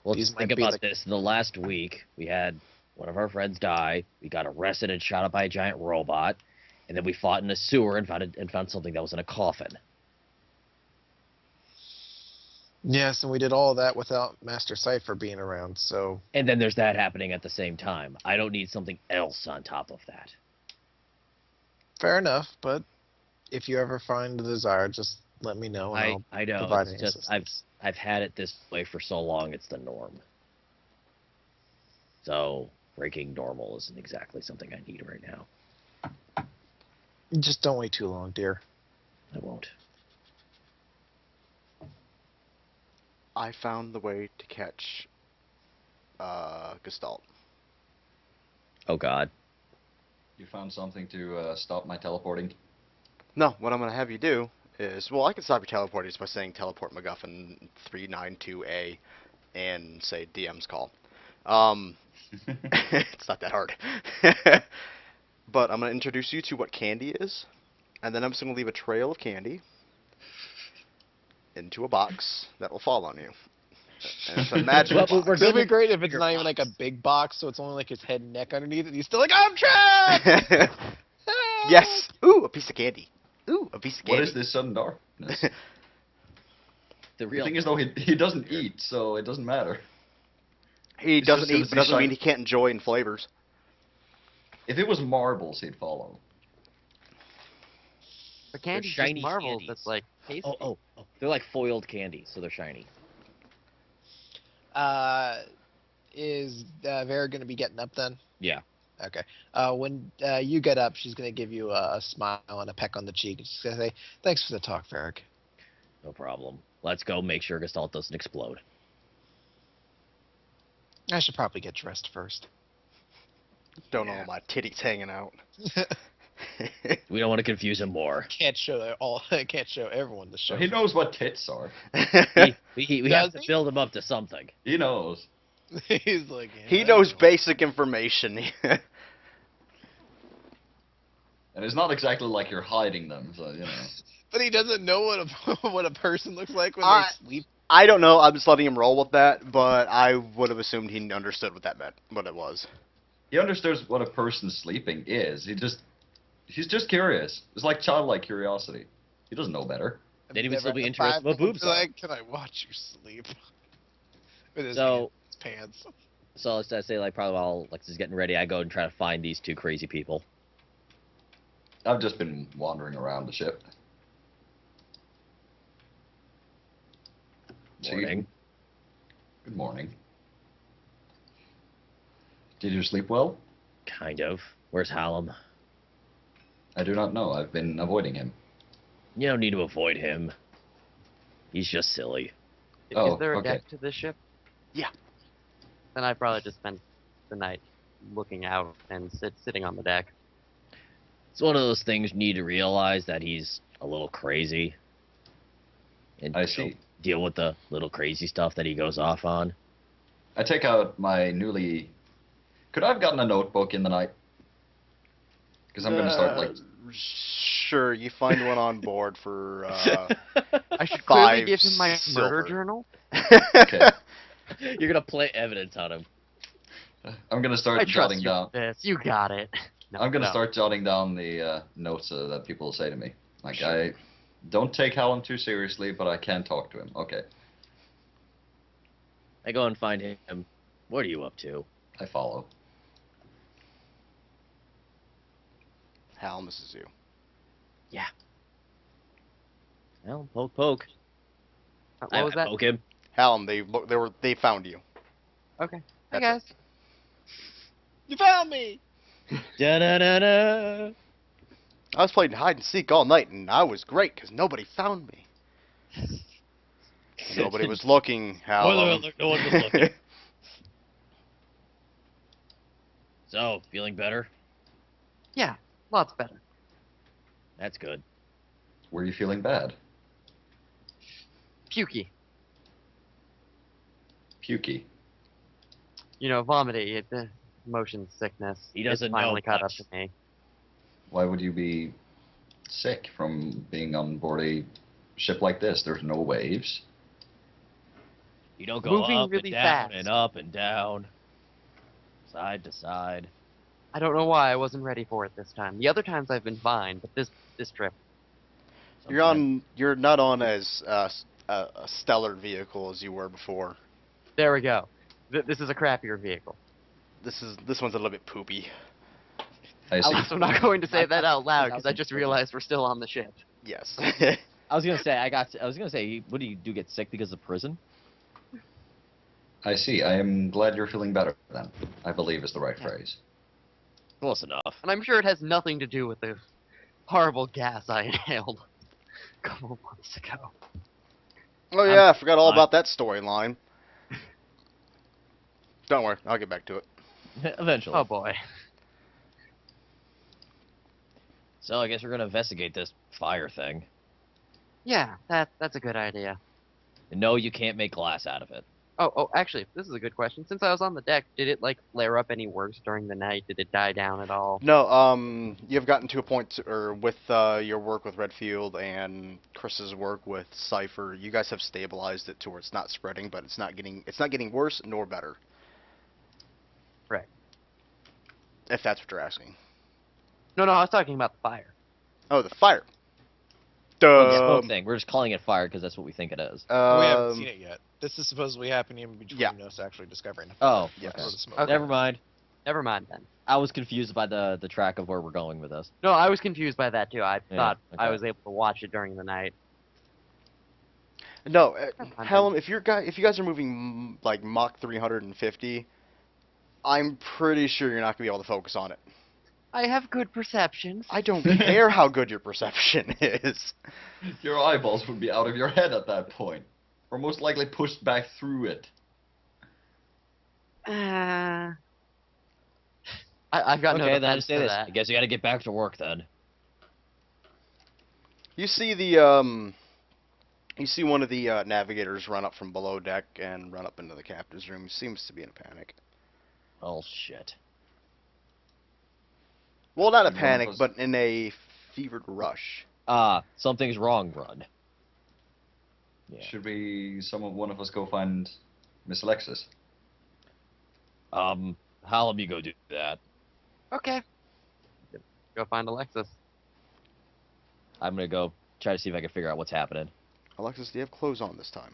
[SPEAKER 2] Well,
[SPEAKER 5] These
[SPEAKER 2] just think
[SPEAKER 5] might be
[SPEAKER 2] about
[SPEAKER 5] the-
[SPEAKER 2] this. In the last week, we had one of our friends die. We got arrested and shot up by a giant robot, and then we fought in a sewer and found something that was in a coffin.
[SPEAKER 5] Yes, and we did all that without Master Cipher being around, so
[SPEAKER 2] And then there's that happening at the same time. I don't need something else on top of that.
[SPEAKER 5] Fair enough, but if you ever find the desire, just let me know and I'll
[SPEAKER 2] I know.
[SPEAKER 5] provide
[SPEAKER 2] It's
[SPEAKER 5] any
[SPEAKER 2] just
[SPEAKER 5] assistance.
[SPEAKER 2] I've had it this way for so long. It's the norm. So breaking normal isn't exactly something I need right now.
[SPEAKER 5] Just don't wait too long, dear.
[SPEAKER 2] I won't.
[SPEAKER 3] I found the way to catch Gestalt.
[SPEAKER 2] Oh God.
[SPEAKER 1] You found something to stop my teleporting?
[SPEAKER 3] No, what I'm going to have you do is, well, I can stop your teleporting just by saying teleport MacGuffin 392A and say DM's call. It's not that hard. But I'm going to introduce you to what candy is, and then I'm just going to leave a trail of candy into a box that will fall on you. And it's a magic
[SPEAKER 2] Well,
[SPEAKER 3] box.
[SPEAKER 2] we're
[SPEAKER 5] It'll
[SPEAKER 2] good
[SPEAKER 5] be
[SPEAKER 2] with
[SPEAKER 5] great if it's
[SPEAKER 2] bigger
[SPEAKER 5] not even like a
[SPEAKER 2] box.
[SPEAKER 5] big box, so it's only like his head and neck underneath it. He's still like, I'm trapped!
[SPEAKER 3] Yes! Ooh, a piece of candy. Ooh, a piece of
[SPEAKER 1] What
[SPEAKER 3] candy.
[SPEAKER 1] is this sudden darkness?
[SPEAKER 2] The
[SPEAKER 1] The
[SPEAKER 2] real
[SPEAKER 1] thing is, though, he doesn't eat, so it doesn't matter.
[SPEAKER 3] He
[SPEAKER 1] It's
[SPEAKER 3] doesn't
[SPEAKER 1] just
[SPEAKER 3] eat,
[SPEAKER 1] that
[SPEAKER 3] but doesn't
[SPEAKER 1] he's
[SPEAKER 3] mean
[SPEAKER 1] like-
[SPEAKER 3] he can't enjoy in flavors.
[SPEAKER 1] If it was marbles, he'd follow.
[SPEAKER 4] But candy's just
[SPEAKER 2] shiny
[SPEAKER 4] marbles.
[SPEAKER 2] candies.
[SPEAKER 4] That's like tasty.
[SPEAKER 2] Oh. They're like foiled candy, so they're shiny.
[SPEAKER 5] Is Vera going to be getting up then?
[SPEAKER 2] Yeah.
[SPEAKER 5] Okay. When you get up, she's going to give you a smile and a peck on the cheek. And she's going to say, thanks for the talk, Varric.
[SPEAKER 2] No problem. Let's go make sure Gestalt doesn't explode.
[SPEAKER 5] I should probably get dressed first.
[SPEAKER 3] Don't
[SPEAKER 1] Yeah.
[SPEAKER 3] know, my titties hanging out.
[SPEAKER 2] We don't want to confuse him more.
[SPEAKER 5] Can't show can't show everyone the show.
[SPEAKER 1] So he knows what tits are.
[SPEAKER 2] We
[SPEAKER 5] Does
[SPEAKER 2] have to
[SPEAKER 5] he?
[SPEAKER 2] build him up to something.
[SPEAKER 1] He knows.
[SPEAKER 5] He's like,
[SPEAKER 3] He
[SPEAKER 5] "Yeah, I
[SPEAKER 3] knows
[SPEAKER 5] know."
[SPEAKER 3] basic information.
[SPEAKER 1] And it's not exactly like you're hiding them, so, you know.
[SPEAKER 5] But he doesn't know what a what a person looks like when
[SPEAKER 3] I-
[SPEAKER 5] they sleep.
[SPEAKER 3] I don't know. I'm just letting him roll with that, but I would have assumed he understood what that meant, what it was.
[SPEAKER 1] He understands what a person sleeping is. He's just curious. It's like childlike curiosity. He doesn't know better.
[SPEAKER 2] Then he would
[SPEAKER 5] Never
[SPEAKER 2] still be
[SPEAKER 5] had
[SPEAKER 2] interested
[SPEAKER 5] five
[SPEAKER 2] what
[SPEAKER 5] people
[SPEAKER 2] boobs
[SPEAKER 5] be
[SPEAKER 2] are.
[SPEAKER 5] like, can I watch you sleep? With his
[SPEAKER 2] So,
[SPEAKER 5] pants.
[SPEAKER 2] so let's say like probably while Lex is getting ready, I go and try to find these two crazy people.
[SPEAKER 1] I've just been wandering around the ship.
[SPEAKER 2] Morning.
[SPEAKER 1] Good morning. Did you sleep well?
[SPEAKER 2] Kind of. Where's Hallam?
[SPEAKER 1] I do not know. I've been avoiding him.
[SPEAKER 2] You don't need to avoid him. He's just silly.
[SPEAKER 1] Oh,
[SPEAKER 4] Is there a
[SPEAKER 1] okay.
[SPEAKER 4] deck to this ship?
[SPEAKER 3] Yeah.
[SPEAKER 4] Then I'd probably just spend the night looking out and sitting on the deck.
[SPEAKER 2] It's one of those things you need to realize that he's a little crazy. And
[SPEAKER 1] I
[SPEAKER 2] you know,
[SPEAKER 1] see.
[SPEAKER 2] deal with the little crazy stuff that he goes off on.
[SPEAKER 1] I take out my newly... Could I have gotten a notebook in the night? Because I'm going to start, like...
[SPEAKER 3] Sure, you find one on board for,
[SPEAKER 4] I should clearly
[SPEAKER 3] 5
[SPEAKER 4] give him my
[SPEAKER 3] silver.
[SPEAKER 4] murder journal.
[SPEAKER 1] Okay.
[SPEAKER 2] You're gonna play evidence on him.
[SPEAKER 1] I'm going to
[SPEAKER 4] I
[SPEAKER 1] start
[SPEAKER 4] trust
[SPEAKER 1] jotting
[SPEAKER 4] you
[SPEAKER 1] down...
[SPEAKER 4] with this. You got it. No,
[SPEAKER 1] I'm going to
[SPEAKER 4] no.
[SPEAKER 1] start jotting down the notes that people say to me. Like, I don't take Hallam too seriously, but I can talk to him. Okay,
[SPEAKER 2] I go and find him. What are you up to?
[SPEAKER 1] I follow.
[SPEAKER 3] Hal, this is you.
[SPEAKER 2] Well, poke.
[SPEAKER 4] What was
[SPEAKER 2] I
[SPEAKER 4] that?
[SPEAKER 2] poke him.
[SPEAKER 3] Hallam, they found you.
[SPEAKER 4] Okay. Hey
[SPEAKER 3] That's
[SPEAKER 4] guys.
[SPEAKER 5] You found me!
[SPEAKER 2] Da-da-da-da.
[SPEAKER 3] I was playing hide and seek all night, and I was great because nobody found me. Nobody was looking,
[SPEAKER 2] Spoiler
[SPEAKER 3] Hallam.
[SPEAKER 2] alert, no one was looking. So, feeling better?
[SPEAKER 4] Yeah, lots better.
[SPEAKER 2] That's good.
[SPEAKER 1] Were you feeling bad?
[SPEAKER 4] Pukey.
[SPEAKER 1] Pukey.
[SPEAKER 4] You know, vomity, motion sickness.
[SPEAKER 2] He doesn't
[SPEAKER 4] It's
[SPEAKER 2] know
[SPEAKER 4] finally caught up
[SPEAKER 2] much.
[SPEAKER 4] to me.
[SPEAKER 1] Why would you be sick from being on board a ship like this? There's no waves.
[SPEAKER 2] You don't go
[SPEAKER 4] Moving
[SPEAKER 2] up
[SPEAKER 4] really
[SPEAKER 2] and down
[SPEAKER 4] fast.
[SPEAKER 2] and up and down. Side to side.
[SPEAKER 4] I don't know why I wasn't ready for it this time. The other times I've been fine, but this trip.
[SPEAKER 3] You're not on as a stellar vehicle as you were before.
[SPEAKER 4] There we go. This is a crappier vehicle.
[SPEAKER 3] This one's a little bit poopy.
[SPEAKER 1] I see.
[SPEAKER 4] I'm not going to say that out loud
[SPEAKER 2] I
[SPEAKER 4] because
[SPEAKER 2] was
[SPEAKER 4] I
[SPEAKER 2] gonna
[SPEAKER 4] just
[SPEAKER 2] say that.
[SPEAKER 4] realized we're still on the ship.
[SPEAKER 3] Yes.
[SPEAKER 2] I was gonna say, what do you do? Get sick because of prison?
[SPEAKER 1] I see. I am glad you're feeling better then. I believe is the right
[SPEAKER 4] Yeah.
[SPEAKER 1] phrase.
[SPEAKER 2] Close enough.
[SPEAKER 4] And I'm sure it has nothing to do with the horrible gas I inhaled a couple months ago.
[SPEAKER 3] Oh yeah, I forgot all
[SPEAKER 2] fine.
[SPEAKER 3] about that storyline. Don't worry, I'll get back to it.
[SPEAKER 2] Eventually.
[SPEAKER 4] Oh boy.
[SPEAKER 2] So I guess we're gonna investigate this fire thing.
[SPEAKER 4] Yeah, that's a good idea.
[SPEAKER 2] And no, you can't make glass out of it.
[SPEAKER 4] Oh, actually, this is a good question. Since I was on the deck, did it like flare up any worse during the night? Did it die down at all?
[SPEAKER 3] No, you've gotten to a point, or with your work with Redfield and Chris's work with Cipher, you guys have stabilized it to where it's not spreading, but it's not getting worse nor better.
[SPEAKER 4] Right.
[SPEAKER 3] If that's what you're asking.
[SPEAKER 4] No, I was talking about the fire.
[SPEAKER 3] Oh, the fire.
[SPEAKER 2] Well, the smoke thing. We're just calling it fire because that's what we think it is.
[SPEAKER 5] we haven't seen it yet. This is supposedly happening between
[SPEAKER 3] Yeah.
[SPEAKER 5] us actually discovering the
[SPEAKER 2] Oh,
[SPEAKER 3] Yes.
[SPEAKER 2] okay.
[SPEAKER 5] or the smoke.
[SPEAKER 4] Okay.
[SPEAKER 2] Never mind.
[SPEAKER 4] Never mind then.
[SPEAKER 2] I was confused by the track of where we're going with this.
[SPEAKER 4] No, I was confused by that too. I
[SPEAKER 2] Yeah,
[SPEAKER 4] thought I
[SPEAKER 2] okay.
[SPEAKER 4] was able to watch it during the night.
[SPEAKER 3] No,
[SPEAKER 4] fine.
[SPEAKER 3] Helen, if you guys are moving like Mach 350, I'm pretty sure you're not gonna be able to focus on it.
[SPEAKER 4] I have good perceptions.
[SPEAKER 3] I don't care how good your perception is.
[SPEAKER 1] Your eyeballs would be out of your head at that point. Or most likely pushed back through it.
[SPEAKER 4] I've got no
[SPEAKER 2] Okay, then I
[SPEAKER 4] defense
[SPEAKER 2] say
[SPEAKER 4] for
[SPEAKER 2] this.
[SPEAKER 4] that.
[SPEAKER 2] I guess you gotta get back to work then.
[SPEAKER 3] You see the you see one of the navigators run up from below deck and run up into the captain's room. He seems to be in a panic.
[SPEAKER 2] Oh shit.
[SPEAKER 3] Well, not a
[SPEAKER 1] One of
[SPEAKER 3] panic,
[SPEAKER 1] us-
[SPEAKER 3] but in a fevered rush.
[SPEAKER 2] Something's wrong, Run. Yeah.
[SPEAKER 1] Should one of us go find Miss Alexis?
[SPEAKER 2] How let me go do that?
[SPEAKER 4] Okay. Go find Alexis.
[SPEAKER 2] I'm gonna go try to see if I can figure out what's happening.
[SPEAKER 3] Alexis, do you have clothes on this time?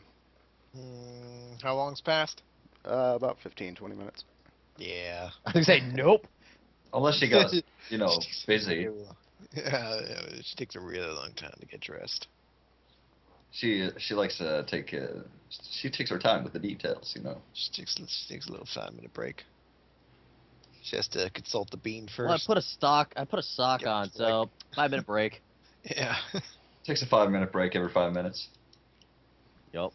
[SPEAKER 5] How long's passed?
[SPEAKER 3] About 15, 20 minutes.
[SPEAKER 5] Yeah.
[SPEAKER 2] I was gonna say nope.
[SPEAKER 1] Unless she got, busy.
[SPEAKER 5] Yeah, she takes a really long time to get dressed.
[SPEAKER 1] She likes to take she takes her time with the details,
[SPEAKER 5] She takes a little 5-minute break. She has to consult the bean first.
[SPEAKER 2] Well, I put a sock
[SPEAKER 5] Yep,
[SPEAKER 2] on,
[SPEAKER 5] it's
[SPEAKER 2] so 5-minute break.
[SPEAKER 5] Yeah.
[SPEAKER 1] Takes a 5-minute break every 5 minutes.
[SPEAKER 2] Yup.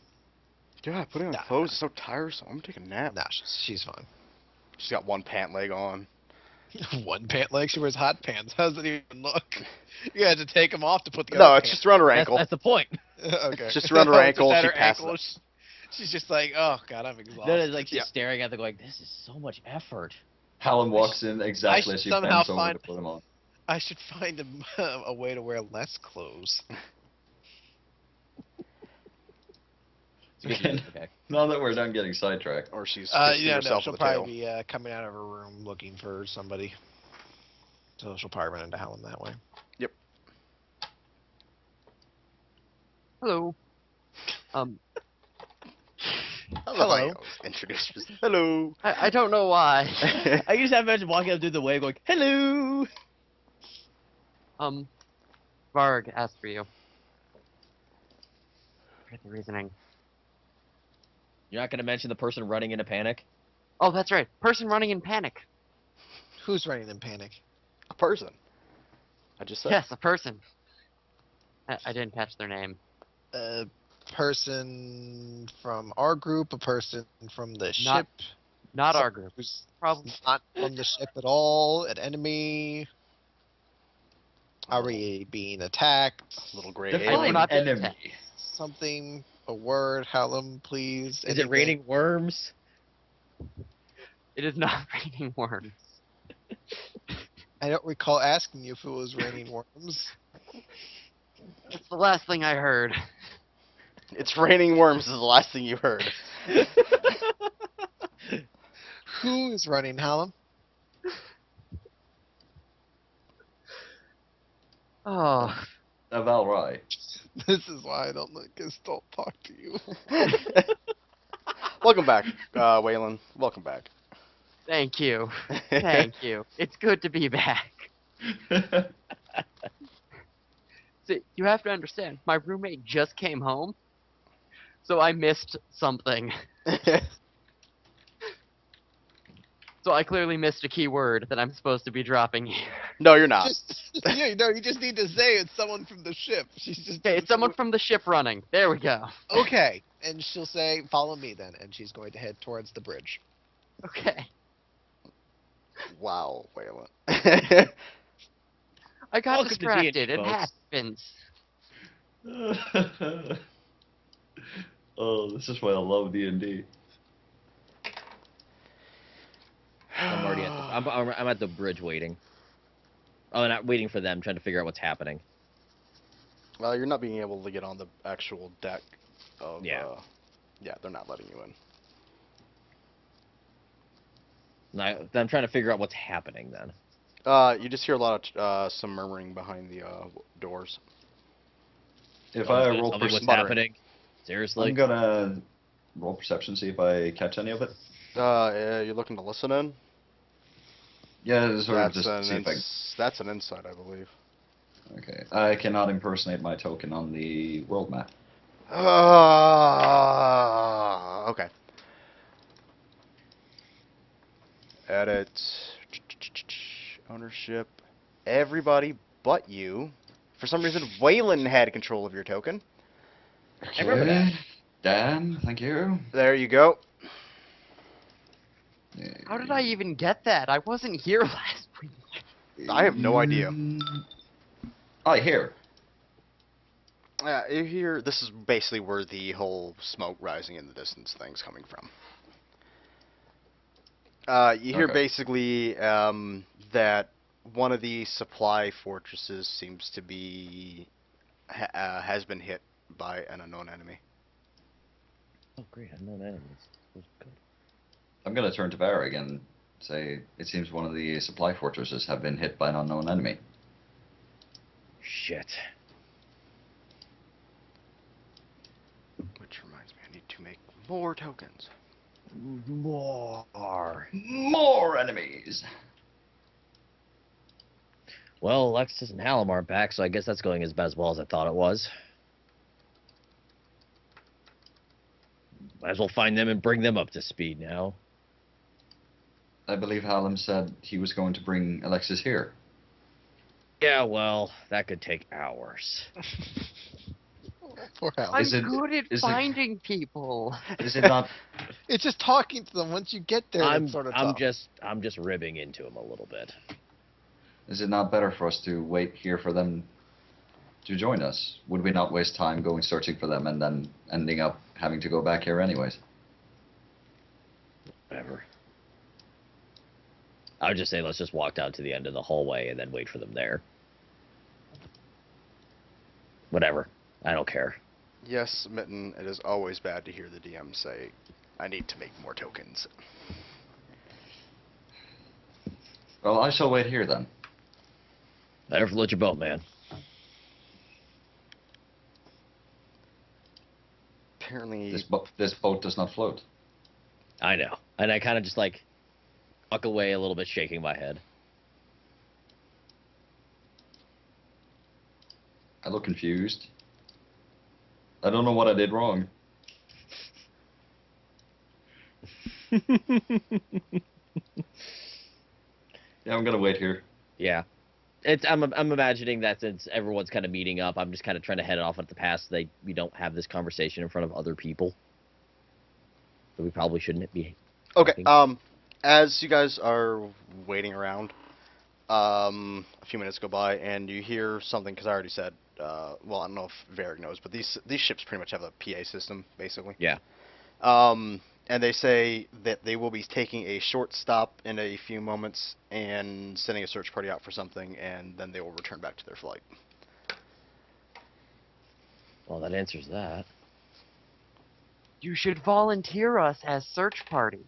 [SPEAKER 3] God, putting on
[SPEAKER 5] Nah.
[SPEAKER 3] clothes is so tiresome. I'm gonna take a nap.
[SPEAKER 5] Nah, she's fine.
[SPEAKER 3] She's got one pant leg on.
[SPEAKER 5] One pant leg. She wears hot pants. How does it even look? You had to take them off to put the
[SPEAKER 3] No,
[SPEAKER 5] other
[SPEAKER 3] it's just around her ankle.
[SPEAKER 2] That's the point.
[SPEAKER 5] okay.
[SPEAKER 3] It's just around her
[SPEAKER 5] Oh, it's
[SPEAKER 3] ankle,
[SPEAKER 5] just at
[SPEAKER 3] she
[SPEAKER 5] her
[SPEAKER 3] passes
[SPEAKER 5] ankle. She's just like, oh god, I'm exhausted.
[SPEAKER 2] No, it's like she's
[SPEAKER 3] Yeah.
[SPEAKER 2] staring at them going, this is so much effort.
[SPEAKER 1] Hallam walks in exactly
[SPEAKER 5] I
[SPEAKER 1] as she
[SPEAKER 5] somehow
[SPEAKER 1] bends over
[SPEAKER 5] find-
[SPEAKER 1] to put him on.
[SPEAKER 5] I should find a way to wear less clothes.
[SPEAKER 2] Okay.
[SPEAKER 1] Now that we're done getting sidetracked.
[SPEAKER 3] Or she's fixing
[SPEAKER 5] Yeah, no,
[SPEAKER 3] herself
[SPEAKER 5] she'll
[SPEAKER 3] with a tail.
[SPEAKER 5] probably be coming out of her room looking for somebody. So she'll probably run into Helen that way.
[SPEAKER 4] Hello.
[SPEAKER 5] Hello.
[SPEAKER 3] Introduce yourself. Hello.
[SPEAKER 4] I don't know why.
[SPEAKER 2] I can just imagine walking up through the way going, hello!
[SPEAKER 4] Varg asked for you. Forget the reasoning.
[SPEAKER 2] You're not gonna mention the person running in a panic?
[SPEAKER 4] Oh, that's right. Person running in panic.
[SPEAKER 5] Who's running in panic?
[SPEAKER 3] A person. I just said.
[SPEAKER 4] Yes, a person. I didn't catch their name.
[SPEAKER 5] A person from our group, a person from the
[SPEAKER 4] Not-
[SPEAKER 5] ship,
[SPEAKER 4] Not
[SPEAKER 5] So-
[SPEAKER 4] our group.
[SPEAKER 5] who's
[SPEAKER 4] Probably.
[SPEAKER 5] not from the ship at all, an enemy. Are we being attacked?
[SPEAKER 3] Little gray
[SPEAKER 4] we're
[SPEAKER 1] Define
[SPEAKER 4] not being
[SPEAKER 1] enemy.
[SPEAKER 4] attacked.
[SPEAKER 5] Something, a word, Hallam, please.
[SPEAKER 2] Is
[SPEAKER 5] anything.
[SPEAKER 2] it raining worms?
[SPEAKER 4] It is not raining worms.
[SPEAKER 5] I don't recall asking you if it was raining worms.
[SPEAKER 4] It's the last thing I heard.
[SPEAKER 3] It's raining worms is the last thing you heard.
[SPEAKER 5] Who is running, Hallam?
[SPEAKER 4] Oh,
[SPEAKER 1] Valrai.
[SPEAKER 5] This is why I don't talk to you.
[SPEAKER 3] Welcome back, Waylon. Welcome back.
[SPEAKER 4] thank you. Thank you. It's good to be back. See, you have to understand, my roommate just came home, so I missed something. So I clearly missed a key word that I'm supposed to be dropping here.
[SPEAKER 3] No, you're not.
[SPEAKER 5] Just yeah, no, you just need to say it's someone from the ship. She's just
[SPEAKER 4] Okay, it's someone from the ship running. There we go.
[SPEAKER 5] Okay, and she'll say, "Follow me," then, and she's going to head towards the bridge.
[SPEAKER 4] Okay.
[SPEAKER 3] Wow, Waylon.
[SPEAKER 2] Welcome
[SPEAKER 4] I got
[SPEAKER 2] to D&D,
[SPEAKER 4] distracted. It
[SPEAKER 2] folks.
[SPEAKER 4] happens.
[SPEAKER 1] Oh, this is why I love D&D.
[SPEAKER 2] I'm already at the, I'm at the bridge waiting. Oh, not waiting for them, trying to figure out what's happening.
[SPEAKER 3] Well, you're not being able to get on the actual deck of.
[SPEAKER 2] Yeah.
[SPEAKER 3] Yeah, they're not letting you in.
[SPEAKER 2] I'm trying to figure out what's happening then.
[SPEAKER 3] You just hear a lot of some murmuring behind the doors.
[SPEAKER 1] If
[SPEAKER 2] Someone's
[SPEAKER 1] I
[SPEAKER 2] gonna
[SPEAKER 1] roll
[SPEAKER 2] tell me what's
[SPEAKER 3] muttering.
[SPEAKER 2] happening. Seriously?
[SPEAKER 1] I'm gonna roll perception, see if I catch any of it.
[SPEAKER 3] You're looking to listen in?
[SPEAKER 1] Yeah, sort of just see if I...
[SPEAKER 3] That's an insight, I believe.
[SPEAKER 1] Okay. I cannot impersonate my token on the world map.
[SPEAKER 3] Okay. Edit. Ownership. Everybody but you. For some reason, Waylon had control of your token.
[SPEAKER 2] I remember that.
[SPEAKER 1] Dan, thank you.
[SPEAKER 3] There you go.
[SPEAKER 4] How did I even get that? I wasn't here last week.
[SPEAKER 3] I have no idea.
[SPEAKER 1] I hear.
[SPEAKER 3] You hear, this is basically where the whole smoke rising in the distance thing's coming from. You hear
[SPEAKER 1] Okay.
[SPEAKER 3] basically that one of the supply fortresses seems to be has been hit by an unknown enemy.
[SPEAKER 2] Oh, great. Unknown enemies. That's good.
[SPEAKER 1] I'm gonna turn to Barra again and say, it seems one of the supply fortresses have been hit by an unknown enemy.
[SPEAKER 2] Shit.
[SPEAKER 3] Which reminds me, I need to make more tokens.
[SPEAKER 2] More.
[SPEAKER 1] More enemies!
[SPEAKER 2] Well, Alexis and Hallam aren't back, so I guess that's going as well as I thought it was. Might as well find them and bring them up to speed now.
[SPEAKER 1] I believe Hallam said he was going to bring Alexis here.
[SPEAKER 2] Yeah, well, that could take hours.
[SPEAKER 5] Poor Hal.
[SPEAKER 4] I'm
[SPEAKER 1] Is it-
[SPEAKER 4] good at
[SPEAKER 1] is it-
[SPEAKER 4] finding people.
[SPEAKER 1] Is it not...
[SPEAKER 5] It's just talking to them. Once you get there,
[SPEAKER 2] I'm
[SPEAKER 5] it's sort of
[SPEAKER 2] I'm
[SPEAKER 5] tough.
[SPEAKER 2] just ribbing into him a little bit.
[SPEAKER 1] Is it not better for us to wait here for them to join us? Would we not waste time going searching for them and then ending up having to go back here anyways?
[SPEAKER 2] Whatever. I would just say let's just walk down to the end of the hallway and then wait for them there. Whatever. I don't care.
[SPEAKER 3] Yes, Mitten, it is always bad to hear the DM say, I need to make more tokens.
[SPEAKER 1] Well, I shall wait here then.
[SPEAKER 2] Better float your boat, man.
[SPEAKER 3] Apparently,
[SPEAKER 1] This boat does not float.
[SPEAKER 2] I know. And I kind of just like walk away a little bit, shaking my head.
[SPEAKER 1] I look confused. I don't know what I did wrong. Yeah, I'm gonna wait here.
[SPEAKER 2] Yeah. I'm imagining that since everyone's kind of meeting up, I'm just kind of trying to head off at the pass so we don't have this conversation in front of other people. So we probably shouldn't be.
[SPEAKER 3] okay,
[SPEAKER 2] talking.
[SPEAKER 3] as you guys are waiting around, a few minutes go by, and you hear something, because I already said, well, I don't know if Varric knows, but these ships pretty much have a PA system, basically.
[SPEAKER 2] Yeah.
[SPEAKER 3] And they say that they will be taking a short stop in a few moments and sending a search party out for something, and then they will return back to their flight.
[SPEAKER 2] Well, that answers that.
[SPEAKER 4] You should volunteer us as search party.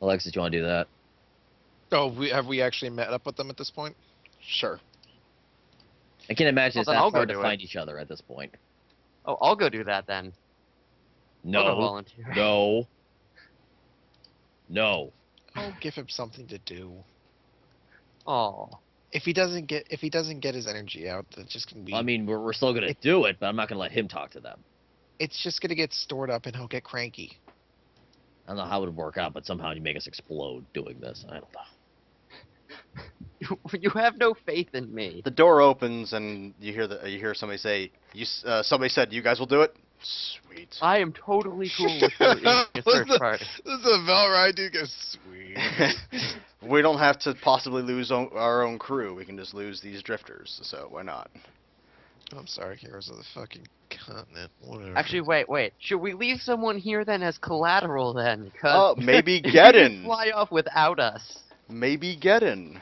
[SPEAKER 2] Alexis, do you want to do that?
[SPEAKER 5] Oh, have we actually met up with them at this point?
[SPEAKER 3] Sure.
[SPEAKER 2] I can imagine
[SPEAKER 4] Well,
[SPEAKER 2] it's
[SPEAKER 4] then
[SPEAKER 2] not
[SPEAKER 4] I'll go
[SPEAKER 2] hard to
[SPEAKER 4] do it.
[SPEAKER 2] find each other at this point.
[SPEAKER 4] Oh, I'll go do that then. I'll go
[SPEAKER 2] No.
[SPEAKER 4] volunteer.
[SPEAKER 2] No. No.
[SPEAKER 5] Oh, give him something to do.
[SPEAKER 4] Oh.
[SPEAKER 5] If he doesn't get his energy out, that's just gonna be.
[SPEAKER 2] I mean, we're still gonna
[SPEAKER 5] It-
[SPEAKER 2] do it, but I'm not gonna let him talk to them.
[SPEAKER 5] it's just gonna get stored up, and he'll get cranky.
[SPEAKER 2] I don't know how it would work out, but somehow you make us explode doing this. I don't know.
[SPEAKER 4] You have no faith in me.
[SPEAKER 3] The door opens and you hear somebody say, somebody said you guys will do it. Sweet.
[SPEAKER 4] I am totally cool with you in a search party.
[SPEAKER 5] This is a Valride dude goes sweet.
[SPEAKER 3] We don't have to possibly lose our own crew. We can just lose these drifters. So why not?
[SPEAKER 5] I'm sorry, heroes of the fucking continent. Whatever.
[SPEAKER 4] Actually, wait. Should we leave someone here then as collateral then? 'Cause
[SPEAKER 3] Maybe
[SPEAKER 4] you can
[SPEAKER 3] Geddon.
[SPEAKER 4] fly off without us.
[SPEAKER 3] Maybe Geddon.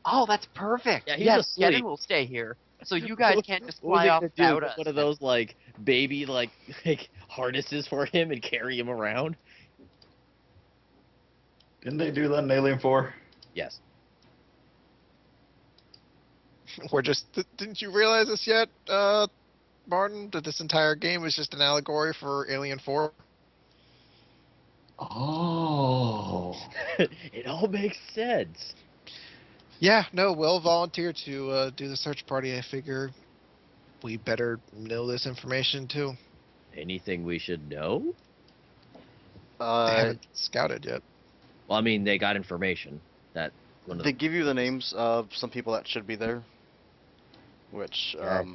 [SPEAKER 4] Oh, that's perfect.
[SPEAKER 2] Yeah, he's
[SPEAKER 4] yes,
[SPEAKER 2] asleep.
[SPEAKER 4] Geddon will stay here, so you guys can't just
[SPEAKER 2] What are
[SPEAKER 4] fly
[SPEAKER 2] they
[SPEAKER 4] off
[SPEAKER 2] gonna do?
[SPEAKER 4] without
[SPEAKER 2] Put
[SPEAKER 4] us.
[SPEAKER 2] one of those like baby like harnesses for him and carry him around.
[SPEAKER 1] Didn't they do that in Alien 4?
[SPEAKER 2] Yes.
[SPEAKER 5] We're just. Didn't you realize this yet, Martin? That this entire game is just an allegory for Alien 4?
[SPEAKER 1] Oh.
[SPEAKER 2] It all makes sense.
[SPEAKER 5] Yeah, no, Will volunteered to do the search party. I figure we better know this information too.
[SPEAKER 2] Anything we should know?
[SPEAKER 5] They
[SPEAKER 3] Uh,
[SPEAKER 5] haven't scouted yet.
[SPEAKER 2] Well, I mean, they got information that one of
[SPEAKER 3] they
[SPEAKER 2] the,
[SPEAKER 3] give you the names of some people that should be there, which
[SPEAKER 2] Okay.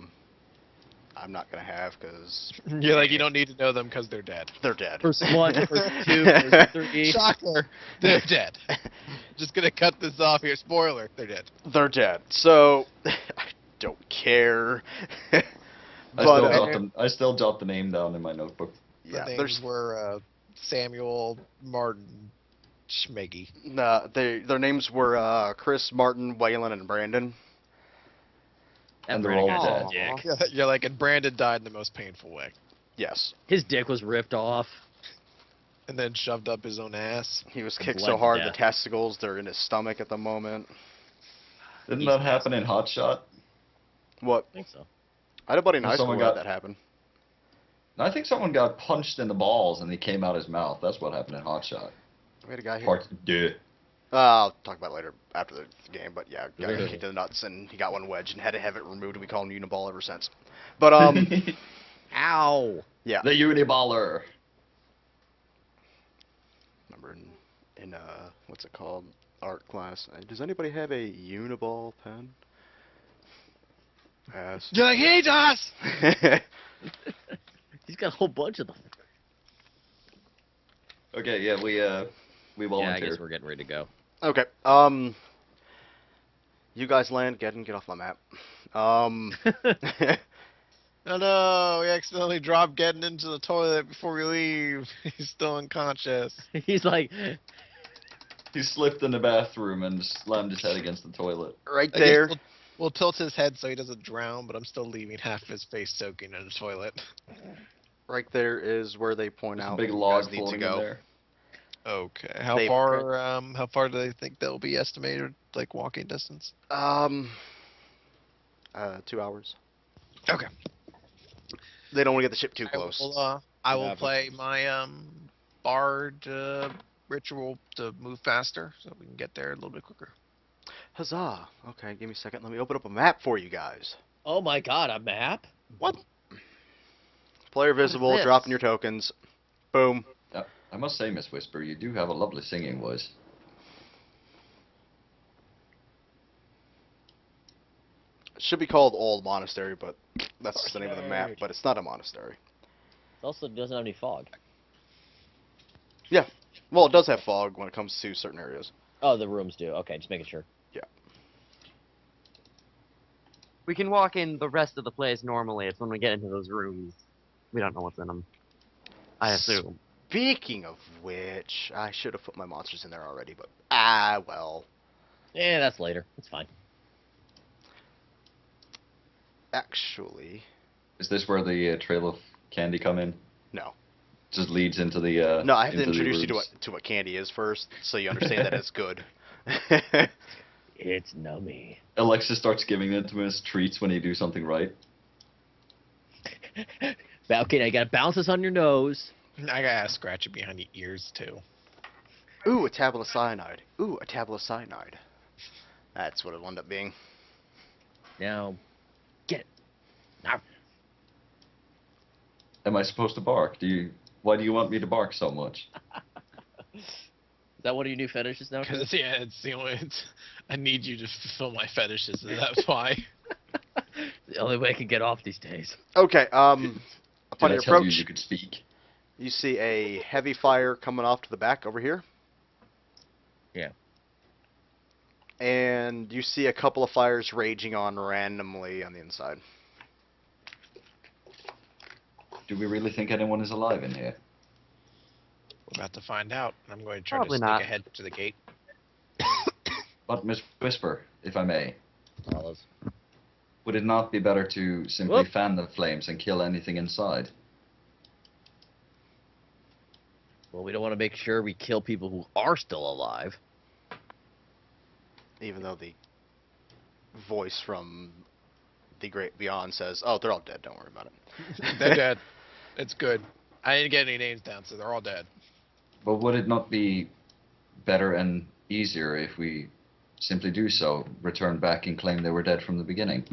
[SPEAKER 3] I'm not gonna have because
[SPEAKER 5] You're like, you don't need to know them because they're dead.
[SPEAKER 3] they're dead.
[SPEAKER 2] person 1, person 2, person 3.
[SPEAKER 5] Shocker, they're dead. Just gonna cut this off here. Spoiler, they're dead.
[SPEAKER 3] They're dead. So I don't care.
[SPEAKER 1] I still jot the name down in my notebook.
[SPEAKER 3] Yeah,
[SPEAKER 5] The
[SPEAKER 3] there's
[SPEAKER 5] names were Samuel, Martin, Schmeggy.
[SPEAKER 3] their names were Chris, Martin, Waylon, and Brandon.
[SPEAKER 1] And they're all
[SPEAKER 2] Brandon got
[SPEAKER 1] dead.
[SPEAKER 2] a dick.
[SPEAKER 5] You're like, and Brandon died in the most painful way,
[SPEAKER 3] Yes,
[SPEAKER 2] His dick was ripped off.
[SPEAKER 5] and then shoved up his own ass.
[SPEAKER 3] he was
[SPEAKER 2] And
[SPEAKER 3] kicked
[SPEAKER 2] bled
[SPEAKER 3] so
[SPEAKER 2] to
[SPEAKER 3] hard the
[SPEAKER 2] death.
[SPEAKER 3] testicles they're in his stomach at the moment.
[SPEAKER 1] Didn't
[SPEAKER 2] He's
[SPEAKER 1] that happen in Hot Shot?
[SPEAKER 3] What?
[SPEAKER 2] I think so.
[SPEAKER 3] I had a buddy in high school
[SPEAKER 1] Someone
[SPEAKER 3] who had
[SPEAKER 1] got-
[SPEAKER 3] that happen.
[SPEAKER 1] I think someone got punched in the balls and he came out his mouth. That's what happened in Hot Shot.
[SPEAKER 3] We had a guy here.
[SPEAKER 1] Part duh.
[SPEAKER 3] I'll talk about it later after the game, but yeah, guy got
[SPEAKER 2] Really?
[SPEAKER 3] kicked in the nuts and he got one wedge and had to have it removed, and we call him Uniball ever since. But
[SPEAKER 2] Ow!
[SPEAKER 3] yeah,
[SPEAKER 1] The Uniballer.
[SPEAKER 3] remember in what's it called, art class? Does anybody have a Uniball pen? Yes.
[SPEAKER 5] You're like, he does.
[SPEAKER 2] He's got a whole bunch of them.
[SPEAKER 1] Okay, yeah, we
[SPEAKER 2] Yeah, I
[SPEAKER 1] volunteered.
[SPEAKER 2] guess we're getting ready to go.
[SPEAKER 3] Okay. You guys land. Get off my map.
[SPEAKER 5] Oh no, we accidentally dropped getting into the toilet before we leave. He's still unconscious.
[SPEAKER 2] He's like,
[SPEAKER 1] He slipped in the bathroom and slammed his head against the toilet.
[SPEAKER 3] right
[SPEAKER 5] I guess
[SPEAKER 3] there.
[SPEAKER 5] We'll tilt his head so he doesn't drown, but I'm still leaving half his face soaking in the toilet.
[SPEAKER 3] Right there is where they point
[SPEAKER 1] There's a
[SPEAKER 3] out
[SPEAKER 1] big
[SPEAKER 3] you
[SPEAKER 1] log
[SPEAKER 3] guys need to
[SPEAKER 1] floating in
[SPEAKER 3] go.
[SPEAKER 1] there.
[SPEAKER 5] Okay.
[SPEAKER 3] They-
[SPEAKER 5] How far do they think they'll be estimated, like walking distance?
[SPEAKER 3] 2 hours.
[SPEAKER 5] Okay.
[SPEAKER 3] They don't want to get the ship too
[SPEAKER 5] I
[SPEAKER 3] close.
[SPEAKER 5] will,
[SPEAKER 2] Yeah,
[SPEAKER 5] play my bard ritual to move faster, so we can get there a little bit quicker.
[SPEAKER 3] Huzzah! Okay, give me a second. Let me open up a map for you guys.
[SPEAKER 2] oh my god, a map?
[SPEAKER 5] What?
[SPEAKER 3] Player visible.
[SPEAKER 4] this?
[SPEAKER 3] Dropping your tokens. Boom.
[SPEAKER 1] I must say, Miss Whisper, you do have a lovely singing voice.
[SPEAKER 3] It should be called Old Monastery, but that's the name of the map.
[SPEAKER 2] Nerd.
[SPEAKER 3] But it's not a monastery.
[SPEAKER 2] It also doesn't have any fog.
[SPEAKER 3] Well, it does have fog when it comes to certain areas.
[SPEAKER 2] Oh, the rooms do. Okay, just making sure.
[SPEAKER 4] We can walk in the rest of the place normally. It's when we get into those rooms. We don't know what's in them. I assume.
[SPEAKER 3] Speaking of which, I should have put my monsters in there already, but well.
[SPEAKER 2] Yeah, that's later. It's fine.
[SPEAKER 3] Actually,
[SPEAKER 1] Is this where the Trail of Candy come in?
[SPEAKER 3] no.
[SPEAKER 1] Just leads into the
[SPEAKER 3] No, I have to
[SPEAKER 1] into the
[SPEAKER 3] introduce you to
[SPEAKER 1] rooms.
[SPEAKER 3] what candy is first, so you understand that it's good.
[SPEAKER 2] It's nummy.
[SPEAKER 1] Alexis starts giving it to him as treats when you do something right.
[SPEAKER 2] Okay, now you gotta bounce this on your nose.
[SPEAKER 5] I gotta scratch it behind the ears too.
[SPEAKER 3] Ooh, a tablet of cyanide. Ooh, a tablet of cyanide. That's what it'll end up being.
[SPEAKER 2] Now, get it. Now.
[SPEAKER 1] Am I supposed to bark? Why do you want me to bark so much?
[SPEAKER 2] Is that one of your new fetishes now?
[SPEAKER 5] Because it's the only. I need you to fulfill my fetishes. And that's why.
[SPEAKER 2] The only way I can get off these days.
[SPEAKER 3] Okay.
[SPEAKER 1] Did
[SPEAKER 3] Upon
[SPEAKER 1] I
[SPEAKER 3] your
[SPEAKER 1] tell you
[SPEAKER 3] approach,
[SPEAKER 1] you could speak?
[SPEAKER 3] you see a heavy fire coming off to the back over here.
[SPEAKER 2] Yeah.
[SPEAKER 3] And you see a couple of fires raging on randomly on the inside.
[SPEAKER 1] Do we really think anyone is alive in here?
[SPEAKER 5] We're about to find out. I'm going to try
[SPEAKER 4] Probably
[SPEAKER 5] to sneak
[SPEAKER 4] not.
[SPEAKER 5] ahead to the gate.
[SPEAKER 1] But Miss Whisper, if I may,
[SPEAKER 2] Follows.
[SPEAKER 1] would it not be better to simply
[SPEAKER 2] Whoop.
[SPEAKER 1] fan the flames and kill anything inside?
[SPEAKER 2] Well, we don't want to make sure we kill people who are still alive.
[SPEAKER 3] Even though the voice from the great beyond says, "Oh, they're all dead. Don't worry about it."
[SPEAKER 5] They're dead. It's good. I didn't get any names down, so they're all dead.
[SPEAKER 1] But would it not be better and easier if we simply do so, return back and claim they were dead from the beginning?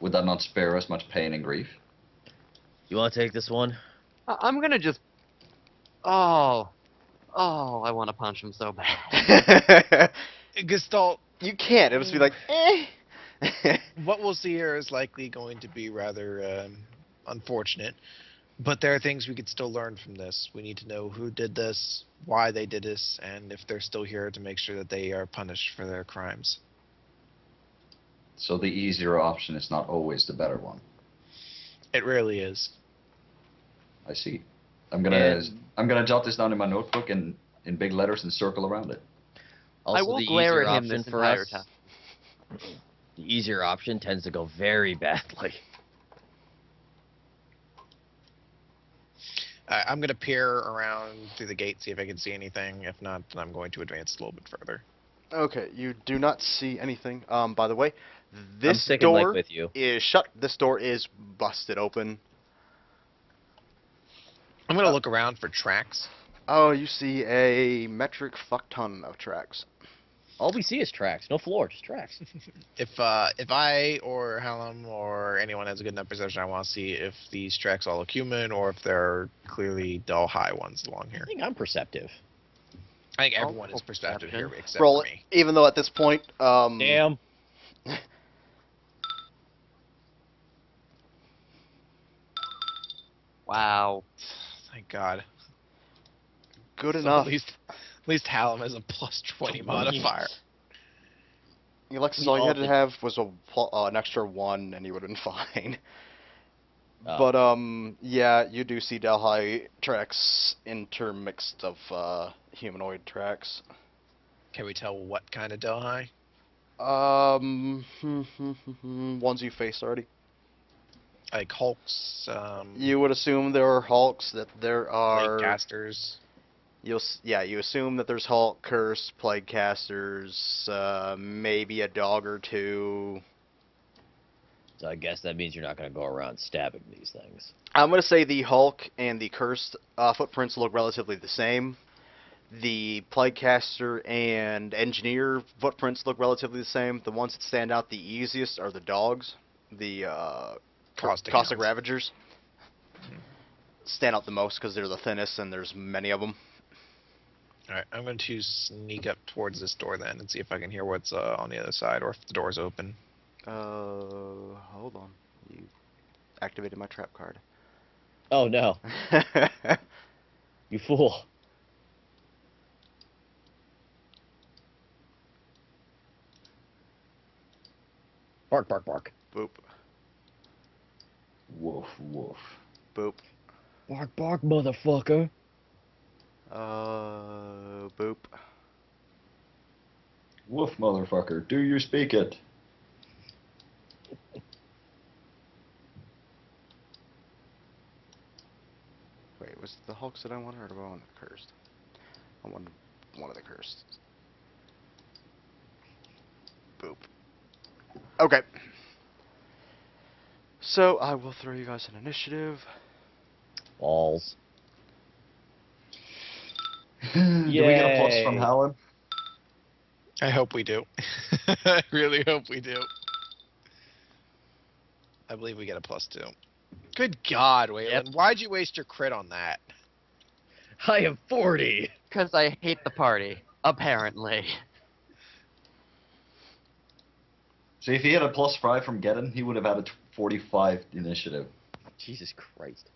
[SPEAKER 1] Would that not spare us much pain and grief?
[SPEAKER 2] You want to take this one?
[SPEAKER 4] I'm gonna just. Oh, I want to punch him so bad.
[SPEAKER 5] Gestalt,
[SPEAKER 3] You can't. It'll just be like, eh.
[SPEAKER 5] what we'll see here is likely going to be rather unfortunate. But there are things we could still learn from this. We need to know who did this, why they did this, and if they're still here to make sure that they are punished for their crimes.
[SPEAKER 1] So the easier option is not always the better one.
[SPEAKER 5] It really is.
[SPEAKER 1] I see. I'm
[SPEAKER 2] And-
[SPEAKER 1] gonna jot this down in my notebook and in big letters and circle around it.
[SPEAKER 2] Also,
[SPEAKER 4] I will
[SPEAKER 2] the
[SPEAKER 4] glare
[SPEAKER 2] easier
[SPEAKER 4] at him
[SPEAKER 2] option
[SPEAKER 4] this
[SPEAKER 2] for
[SPEAKER 4] entire
[SPEAKER 2] us,
[SPEAKER 4] time.
[SPEAKER 2] the easier option tends to go very badly.
[SPEAKER 5] I'm going to peer around through the gate, see if I can see anything. If not, then I'm going to advance a little bit further.
[SPEAKER 3] Okay, you do not see anything. By the way,
[SPEAKER 2] I'm
[SPEAKER 3] this
[SPEAKER 2] sticking like
[SPEAKER 3] door
[SPEAKER 2] with you.
[SPEAKER 3] is shut. This door is busted open.
[SPEAKER 5] I'm going to look around for tracks.
[SPEAKER 3] Oh, you see a metric fuck ton of tracks.
[SPEAKER 2] All we see is tracks. No floor, just tracks.
[SPEAKER 5] If I or Hallam or anyone has a good enough perception, I want to see if these tracks all look human or if they're clearly dull high ones along
[SPEAKER 2] I
[SPEAKER 5] here.
[SPEAKER 2] think I'm perceptive.
[SPEAKER 5] I think
[SPEAKER 4] I'll
[SPEAKER 5] everyone is
[SPEAKER 4] roll
[SPEAKER 5] perceptive here
[SPEAKER 4] perception.
[SPEAKER 5] except
[SPEAKER 3] Roll
[SPEAKER 5] for
[SPEAKER 3] it.
[SPEAKER 5] me.
[SPEAKER 3] Even though at this point,
[SPEAKER 2] Damn.
[SPEAKER 4] Wow.
[SPEAKER 5] Thank God.
[SPEAKER 3] good
[SPEAKER 5] So
[SPEAKER 3] enough.
[SPEAKER 5] At least Hallam has a plus 20 modifier.
[SPEAKER 3] Alexis,
[SPEAKER 2] We
[SPEAKER 3] all you
[SPEAKER 2] all
[SPEAKER 3] had to
[SPEAKER 2] did.
[SPEAKER 3] have was an extra 1, and you would have been fine.
[SPEAKER 2] Oh.
[SPEAKER 3] But yeah, you do see Delhi tracks intermixed of humanoid tracks.
[SPEAKER 5] Can we tell what kind of Delhi?
[SPEAKER 3] Ones you faced already.
[SPEAKER 5] Like Hulks,
[SPEAKER 3] You would assume there are Hulks. That there
[SPEAKER 5] Plague
[SPEAKER 3] are.
[SPEAKER 5] Casters.
[SPEAKER 3] You assume that there's Hulk, Curse, Plague Casters, maybe a dog or two.
[SPEAKER 2] So I guess that means you're not going to go around stabbing these things.
[SPEAKER 3] I'm gonna say the Hulk and the Cursed footprints look relatively the same. The Plaguecaster and Engineer footprints look relatively the same. The ones that stand out the easiest are the dogs, the
[SPEAKER 5] Caustic
[SPEAKER 3] Caustic
[SPEAKER 5] Hounds.
[SPEAKER 3] Ravagers. Stand out the most because they're the thinnest and there's many of them.
[SPEAKER 5] Alright, I'm going to sneak up towards this door then and see if I can hear what's on the other side or if the door's open.
[SPEAKER 3] Hold on. You activated my trap card.
[SPEAKER 2] Oh no, you fool. Bark, bark, bark.
[SPEAKER 3] Boop,
[SPEAKER 1] Woof, woof.
[SPEAKER 3] boop.
[SPEAKER 2] Bark, bark, motherfucker.
[SPEAKER 3] Boop.
[SPEAKER 1] Woof, motherfucker. Do you speak it?
[SPEAKER 3] Wait, was it the Hulks that I wanted, or do I want the Cursed? I wanted one of the Cursed. Boop. Okay. So, I will throw you guys an initiative.
[SPEAKER 2] Balls.
[SPEAKER 1] Do we get a plus from
[SPEAKER 2] Yay.
[SPEAKER 1] Howard?
[SPEAKER 5] I hope we do. I really hope we do. I believe we get a +2. Good God, Waylon.
[SPEAKER 2] Yep.
[SPEAKER 5] Why'd you waste your crit on that?
[SPEAKER 2] I am 40.
[SPEAKER 4] Because I hate the party, apparently.
[SPEAKER 1] See, if he had a +5 from Geddon, he would have had a 45 initiative.
[SPEAKER 2] Jesus Christ.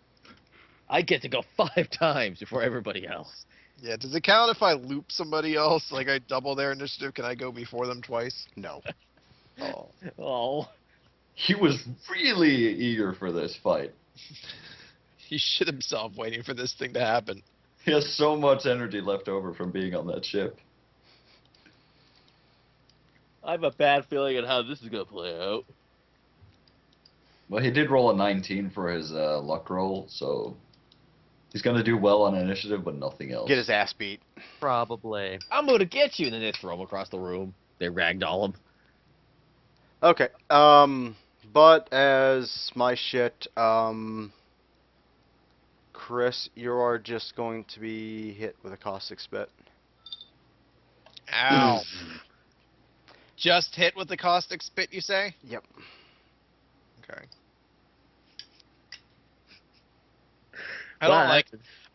[SPEAKER 2] I get to go 5 times before everybody else.
[SPEAKER 5] Yeah, does it count if I loop somebody else? Like I double their initiative? Can I go before them twice?
[SPEAKER 3] No.
[SPEAKER 5] Oh.
[SPEAKER 2] Oh.
[SPEAKER 1] He was really eager for this fight.
[SPEAKER 5] He shit himself waiting for this thing to happen.
[SPEAKER 1] He has so much energy left over from being on that ship.
[SPEAKER 2] I have a bad feeling on how this is going to play out.
[SPEAKER 1] Well, he did roll a 19 for his luck roll, so he's going to do well on initiative, but nothing else.
[SPEAKER 3] Get his ass beat.
[SPEAKER 4] Probably.
[SPEAKER 2] I'm going to get you. And then they throw him across the room. They ragdoll him.
[SPEAKER 3] Okay. But as my shit, Chris, you are just going to be hit with a caustic spit.
[SPEAKER 5] Ow. Just hit with the caustic spit, you say?
[SPEAKER 3] Yep.
[SPEAKER 5] Okay. I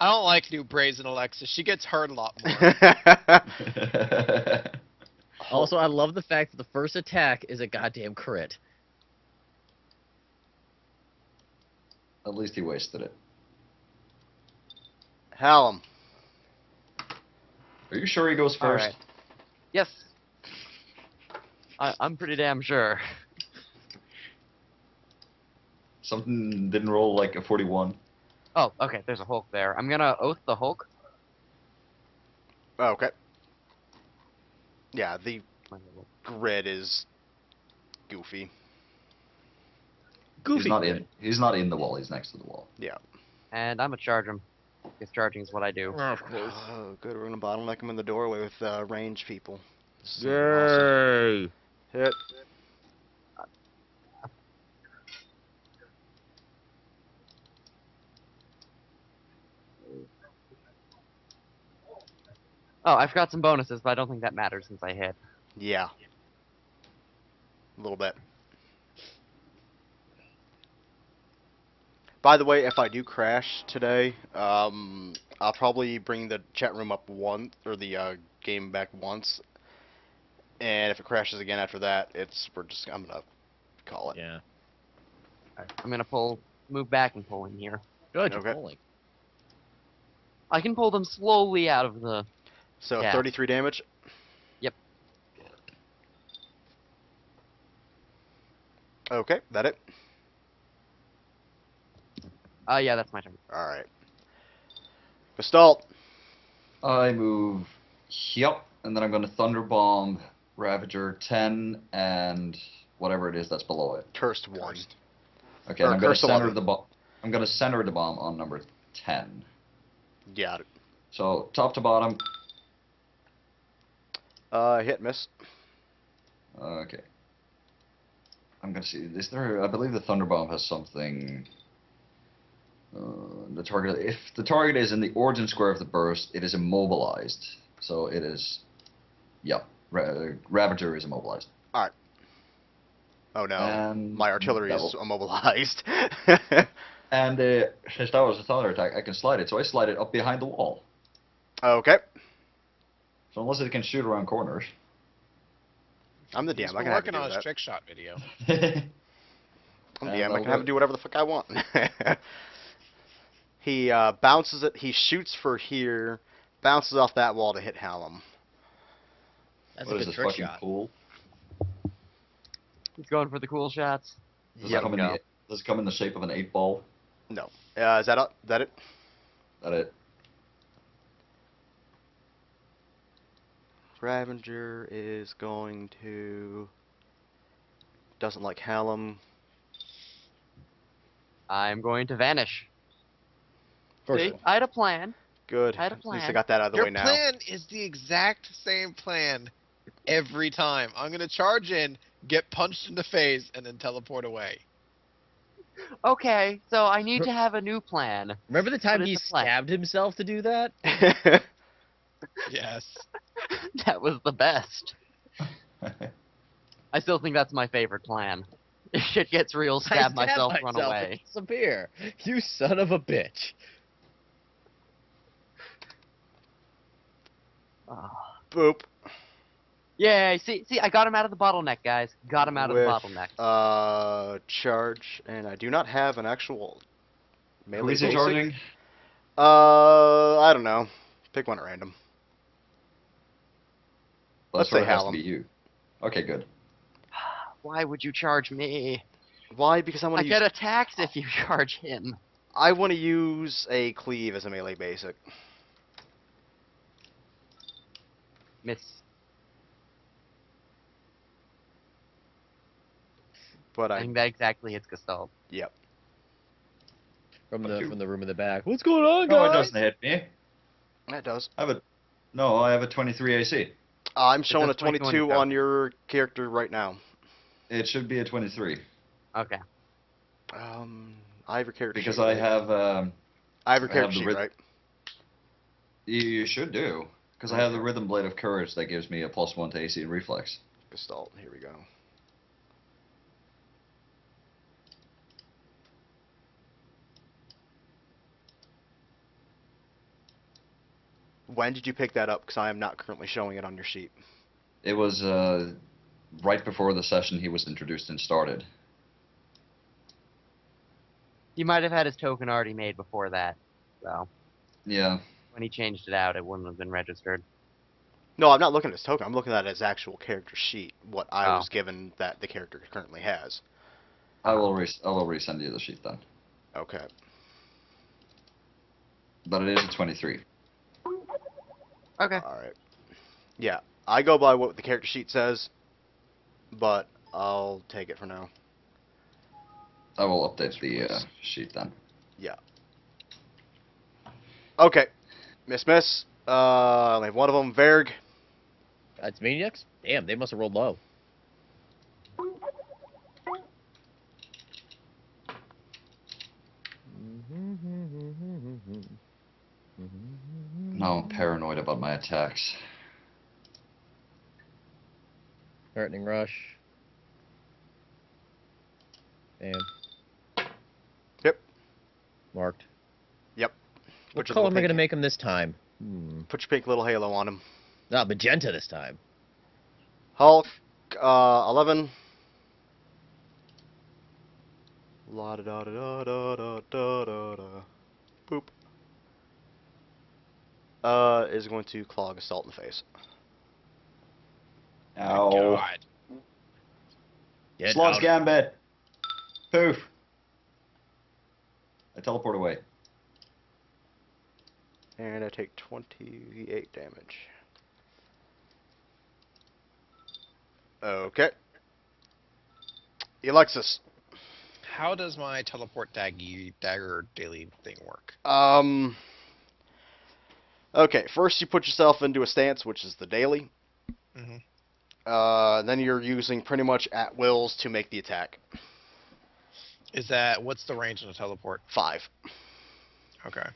[SPEAKER 5] don't like new Brazen Alexa. She gets hurt a lot more.
[SPEAKER 2] Also, I love the fact that the first attack is a goddamn crit.
[SPEAKER 1] At least he wasted it.
[SPEAKER 3] Hallam.
[SPEAKER 1] Are you sure he goes
[SPEAKER 4] All
[SPEAKER 1] first?
[SPEAKER 4] right. Yes. I'm pretty damn sure.
[SPEAKER 1] Something didn't roll like a 41.
[SPEAKER 4] Oh, okay, there's a Hulk there. I'm gonna Oath the Hulk.
[SPEAKER 3] Okay. Yeah, the grid is goofy.
[SPEAKER 2] Goofy.
[SPEAKER 1] He's not in the wall. He's next to the wall.
[SPEAKER 3] Yeah.
[SPEAKER 4] And I'm gonna charge him. Because charging is what I do.
[SPEAKER 2] Of course.
[SPEAKER 3] Oh, good. We're gonna bottleneck him in the doorway with range people. This is awesome.
[SPEAKER 2] Yay.
[SPEAKER 3] Hit.
[SPEAKER 4] Oh, I forgot some bonuses, but I don't think that matters since I hit.
[SPEAKER 3] Yeah. A little bit. By the way, if I do crash today, I'll probably bring the chat room up once, or the game back once. And if it crashes again after that, I'm gonna call it.
[SPEAKER 2] Yeah.
[SPEAKER 4] Alright, I'm gonna move back and pull in here.
[SPEAKER 2] Good.
[SPEAKER 3] Okay.
[SPEAKER 2] You're pulling.
[SPEAKER 4] I can pull them slowly out of the...
[SPEAKER 3] So
[SPEAKER 4] Yeah.
[SPEAKER 3] 33 damage.
[SPEAKER 4] Yep.
[SPEAKER 3] Okay, that it?
[SPEAKER 4] Yeah, that's my turn.
[SPEAKER 3] Alright. Gestalt.
[SPEAKER 1] I move. Yep. And then I'm going to Thunderbomb Ravager 10 and whatever it is that's below it.
[SPEAKER 3] Cursed 1.
[SPEAKER 1] Okay.
[SPEAKER 3] Or
[SPEAKER 1] And I'm going to
[SPEAKER 3] Cursed
[SPEAKER 1] center
[SPEAKER 3] 11.
[SPEAKER 1] the bomb. I'm going to center the bomb on number 10.
[SPEAKER 3] Got it.
[SPEAKER 1] So top to bottom.
[SPEAKER 3] Hit, miss.
[SPEAKER 1] Okay. I'm gonna see. Is there? I believe the Thunderbomb has something. The target. If the target is in the origin square of the burst, it is immobilized. So it is. Yep. Ravager is immobilized.
[SPEAKER 3] Oh no.
[SPEAKER 1] And
[SPEAKER 3] My artillery is
[SPEAKER 1] double.
[SPEAKER 3] immobilized.
[SPEAKER 1] And since that was a thunder attack, I can slide it. So I slide it up behind the wall.
[SPEAKER 3] Okay.
[SPEAKER 1] So unless it can shoot around corners.
[SPEAKER 3] I'm the
[SPEAKER 5] He's
[SPEAKER 3] DM. I
[SPEAKER 5] been
[SPEAKER 3] can have
[SPEAKER 5] working
[SPEAKER 3] to do
[SPEAKER 5] on his
[SPEAKER 3] that.
[SPEAKER 5] trick shot video.
[SPEAKER 3] I'm the
[SPEAKER 1] And
[SPEAKER 3] DM. I
[SPEAKER 1] I'll
[SPEAKER 3] can have
[SPEAKER 1] do
[SPEAKER 3] him do whatever the fuck I want. He bounces it. He shoots for here, bounces off that wall to hit Hallam.
[SPEAKER 2] That's
[SPEAKER 1] What
[SPEAKER 2] a
[SPEAKER 1] is
[SPEAKER 2] good
[SPEAKER 1] this
[SPEAKER 2] trick
[SPEAKER 1] fucking
[SPEAKER 2] shot.
[SPEAKER 1] pool?
[SPEAKER 4] He's going for the cool shots.
[SPEAKER 1] Does,
[SPEAKER 3] Yeah,
[SPEAKER 1] it come in
[SPEAKER 4] go.
[SPEAKER 1] does it come in the shape of an 8-ball?
[SPEAKER 3] No. Is that it?
[SPEAKER 1] That it?
[SPEAKER 3] Ravager is going to. Doesn't like Hallam.
[SPEAKER 4] I'm going to vanish.
[SPEAKER 2] First
[SPEAKER 4] See,
[SPEAKER 2] one.
[SPEAKER 4] I had a plan.
[SPEAKER 3] Good.
[SPEAKER 4] I had a
[SPEAKER 3] At least I
[SPEAKER 4] plan.
[SPEAKER 3] got that out of the
[SPEAKER 5] Your
[SPEAKER 3] way now.
[SPEAKER 5] plan is the exact same plan every time. I'm gonna charge in, get punched in the face, and then teleport away.
[SPEAKER 4] Okay, so I need to have a new plan.
[SPEAKER 2] Remember the time
[SPEAKER 4] What
[SPEAKER 2] he
[SPEAKER 4] is the plan?
[SPEAKER 2] stabbed himself to do that?
[SPEAKER 5] Yes.
[SPEAKER 4] That was the best. I still think that's my favorite plan. If shit gets real, stab myself, run away.
[SPEAKER 2] and disappear. You son of a bitch.
[SPEAKER 4] Ah.
[SPEAKER 3] Boop.
[SPEAKER 4] Yay! See, I got him out of the bottleneck, guys. Got him out of the
[SPEAKER 3] With,
[SPEAKER 4] bottleneck.
[SPEAKER 3] charge, and I do not have an actual
[SPEAKER 1] Who
[SPEAKER 3] melee
[SPEAKER 1] is he
[SPEAKER 3] basic.
[SPEAKER 1] charging?
[SPEAKER 3] I don't know. Pick one at random.
[SPEAKER 1] Let's
[SPEAKER 3] Let's say
[SPEAKER 1] it has to
[SPEAKER 3] Hallam.
[SPEAKER 1] be you. Okay, good.
[SPEAKER 4] Why would you charge me?
[SPEAKER 3] Why? Because I want
[SPEAKER 4] I
[SPEAKER 3] to
[SPEAKER 4] get
[SPEAKER 3] use.
[SPEAKER 4] attacked if you charge him.
[SPEAKER 3] I want to use a cleave as a melee basic.
[SPEAKER 4] Miss.
[SPEAKER 3] But
[SPEAKER 4] I
[SPEAKER 3] I.
[SPEAKER 4] think that exactly hits Gestalt.
[SPEAKER 3] Yep.
[SPEAKER 2] From
[SPEAKER 1] Fuck you.
[SPEAKER 2] the room in the back. What's going on,
[SPEAKER 1] No, it
[SPEAKER 2] guys?
[SPEAKER 1] doesn't hit me.
[SPEAKER 3] That does.
[SPEAKER 1] I have a 23 AC.
[SPEAKER 3] I'm showing a
[SPEAKER 4] does 22 on
[SPEAKER 3] 22
[SPEAKER 4] your
[SPEAKER 3] on your character right now.
[SPEAKER 1] It should be a 23
[SPEAKER 4] Okay.
[SPEAKER 3] I have your character
[SPEAKER 1] because
[SPEAKER 3] sheet.
[SPEAKER 1] I
[SPEAKER 3] right?
[SPEAKER 1] have.
[SPEAKER 3] I have your
[SPEAKER 1] I have
[SPEAKER 3] character
[SPEAKER 1] the
[SPEAKER 3] sheet,
[SPEAKER 1] rhyth-
[SPEAKER 3] right?
[SPEAKER 1] You should do because I have the Rhythm Blade of Courage that gives me a +1 to AC and Reflex.
[SPEAKER 3] Gestalt. Here we go. When did you pick that up? Because I am not currently showing it on your sheet.
[SPEAKER 1] It was right before the session he was introduced and started.
[SPEAKER 4] He might have had his token already made before that. So
[SPEAKER 1] Yeah.
[SPEAKER 4] when he changed it out, it wouldn't have been registered.
[SPEAKER 3] No, I'm not looking at his token. I'm looking at his actual character sheet. What I
[SPEAKER 4] Oh.
[SPEAKER 3] was given that the character currently has.
[SPEAKER 1] I will resend you the sheet then.
[SPEAKER 3] Okay.
[SPEAKER 1] But it is a 23.
[SPEAKER 4] Okay.
[SPEAKER 3] All right. Yeah, I go by what the character sheet says, but I'll take it for now.
[SPEAKER 1] I will update the sheet then.
[SPEAKER 3] Yeah. Okay. Miss. I only have one of them. Verg.
[SPEAKER 2] That's Maniacs? Damn, they must have rolled low.
[SPEAKER 1] Now I'm paranoid about my attacks.
[SPEAKER 2] Threatening rush. Bam.
[SPEAKER 3] Yep.
[SPEAKER 2] Marked.
[SPEAKER 3] Yep.
[SPEAKER 2] What
[SPEAKER 3] Put your
[SPEAKER 2] color
[SPEAKER 3] little
[SPEAKER 2] am I going to
[SPEAKER 3] pink-
[SPEAKER 2] make him this time?
[SPEAKER 3] Put your pink little halo on him.
[SPEAKER 2] Not magenta this time.
[SPEAKER 3] Hulk. 11. La da da da da da da da da. Boop. Is going to claw Gestalt in the face.
[SPEAKER 1] Ow.
[SPEAKER 2] Get
[SPEAKER 1] Slug's
[SPEAKER 2] out.
[SPEAKER 1] Gambit. Poof. I teleport away.
[SPEAKER 3] And I take 28 damage. Okay. Alexis.
[SPEAKER 5] How does my teleport dagger daily thing work?
[SPEAKER 3] Okay, first you put yourself into a stance, which is the daily.
[SPEAKER 5] Mhm.
[SPEAKER 3] Then you're using pretty much at wills to make the attack.
[SPEAKER 5] What's the range of the teleport?
[SPEAKER 3] 5.
[SPEAKER 5] Okay.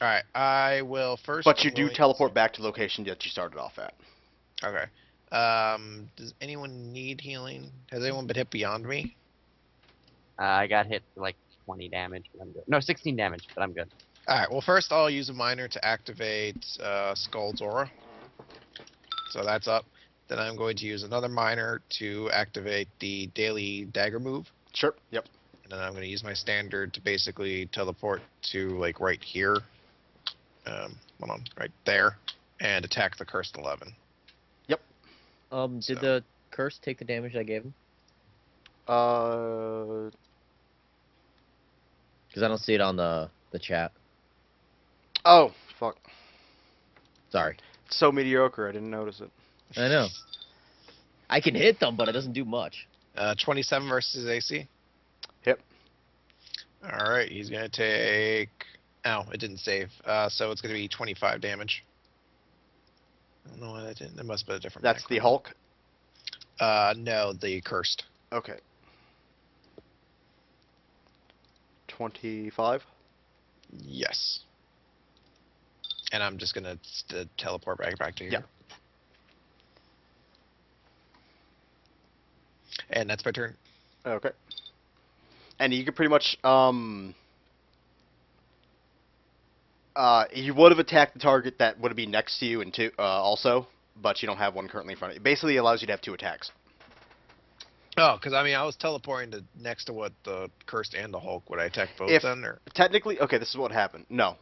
[SPEAKER 5] Alright, I will first.
[SPEAKER 3] But you
[SPEAKER 5] I'm
[SPEAKER 3] do
[SPEAKER 5] going
[SPEAKER 3] teleport back to the location that you started off at.
[SPEAKER 5] Okay. Does anyone need healing? Has anyone been hit beyond me?
[SPEAKER 4] I got hit for like 20 damage, but I'm good. No, 16 damage, but I'm good.
[SPEAKER 5] Alright, well first I'll use a miner to activate Skull's Aura. So that's up. Then I'm going to use another miner to activate the daily dagger move.
[SPEAKER 3] Sure. Yep.
[SPEAKER 5] And then I'm going to use my standard to basically teleport to like right here. Hold on, right there. And attack the cursed 11.
[SPEAKER 2] Did
[SPEAKER 5] So-
[SPEAKER 2] the curse take the damage I gave him?
[SPEAKER 3] Uh,
[SPEAKER 2] Because I don't see it on the chat.
[SPEAKER 3] oh, fuck.
[SPEAKER 2] Sorry.
[SPEAKER 3] It's so mediocre, I didn't notice it.
[SPEAKER 2] I know. I can hit them, but it doesn't do much.
[SPEAKER 5] 27 versus AC.
[SPEAKER 3] Yep.
[SPEAKER 5] Alright, he's going to take... Oh, it didn't save. So it's going to be 25 damage. I don't know why that didn't. That must have been a different
[SPEAKER 3] That's the
[SPEAKER 5] macro.
[SPEAKER 3] Hulk?
[SPEAKER 5] No, the cursed.
[SPEAKER 3] Okay. 25?
[SPEAKER 5] Yes. And I'm just going to teleport back to here.
[SPEAKER 3] Yeah.
[SPEAKER 5] And that's my turn.
[SPEAKER 3] Okay. And you could pretty much you would have attacked the target that would be next to you and also, but you don't have one currently in front of you. Basically, it allows you to have 2 attacks.
[SPEAKER 5] Oh, because I mean, I was teleporting to next to what the Cursed and the Hulk. Would I attack both
[SPEAKER 3] If
[SPEAKER 5] then, or?
[SPEAKER 3] technically, okay, this is what happened. No,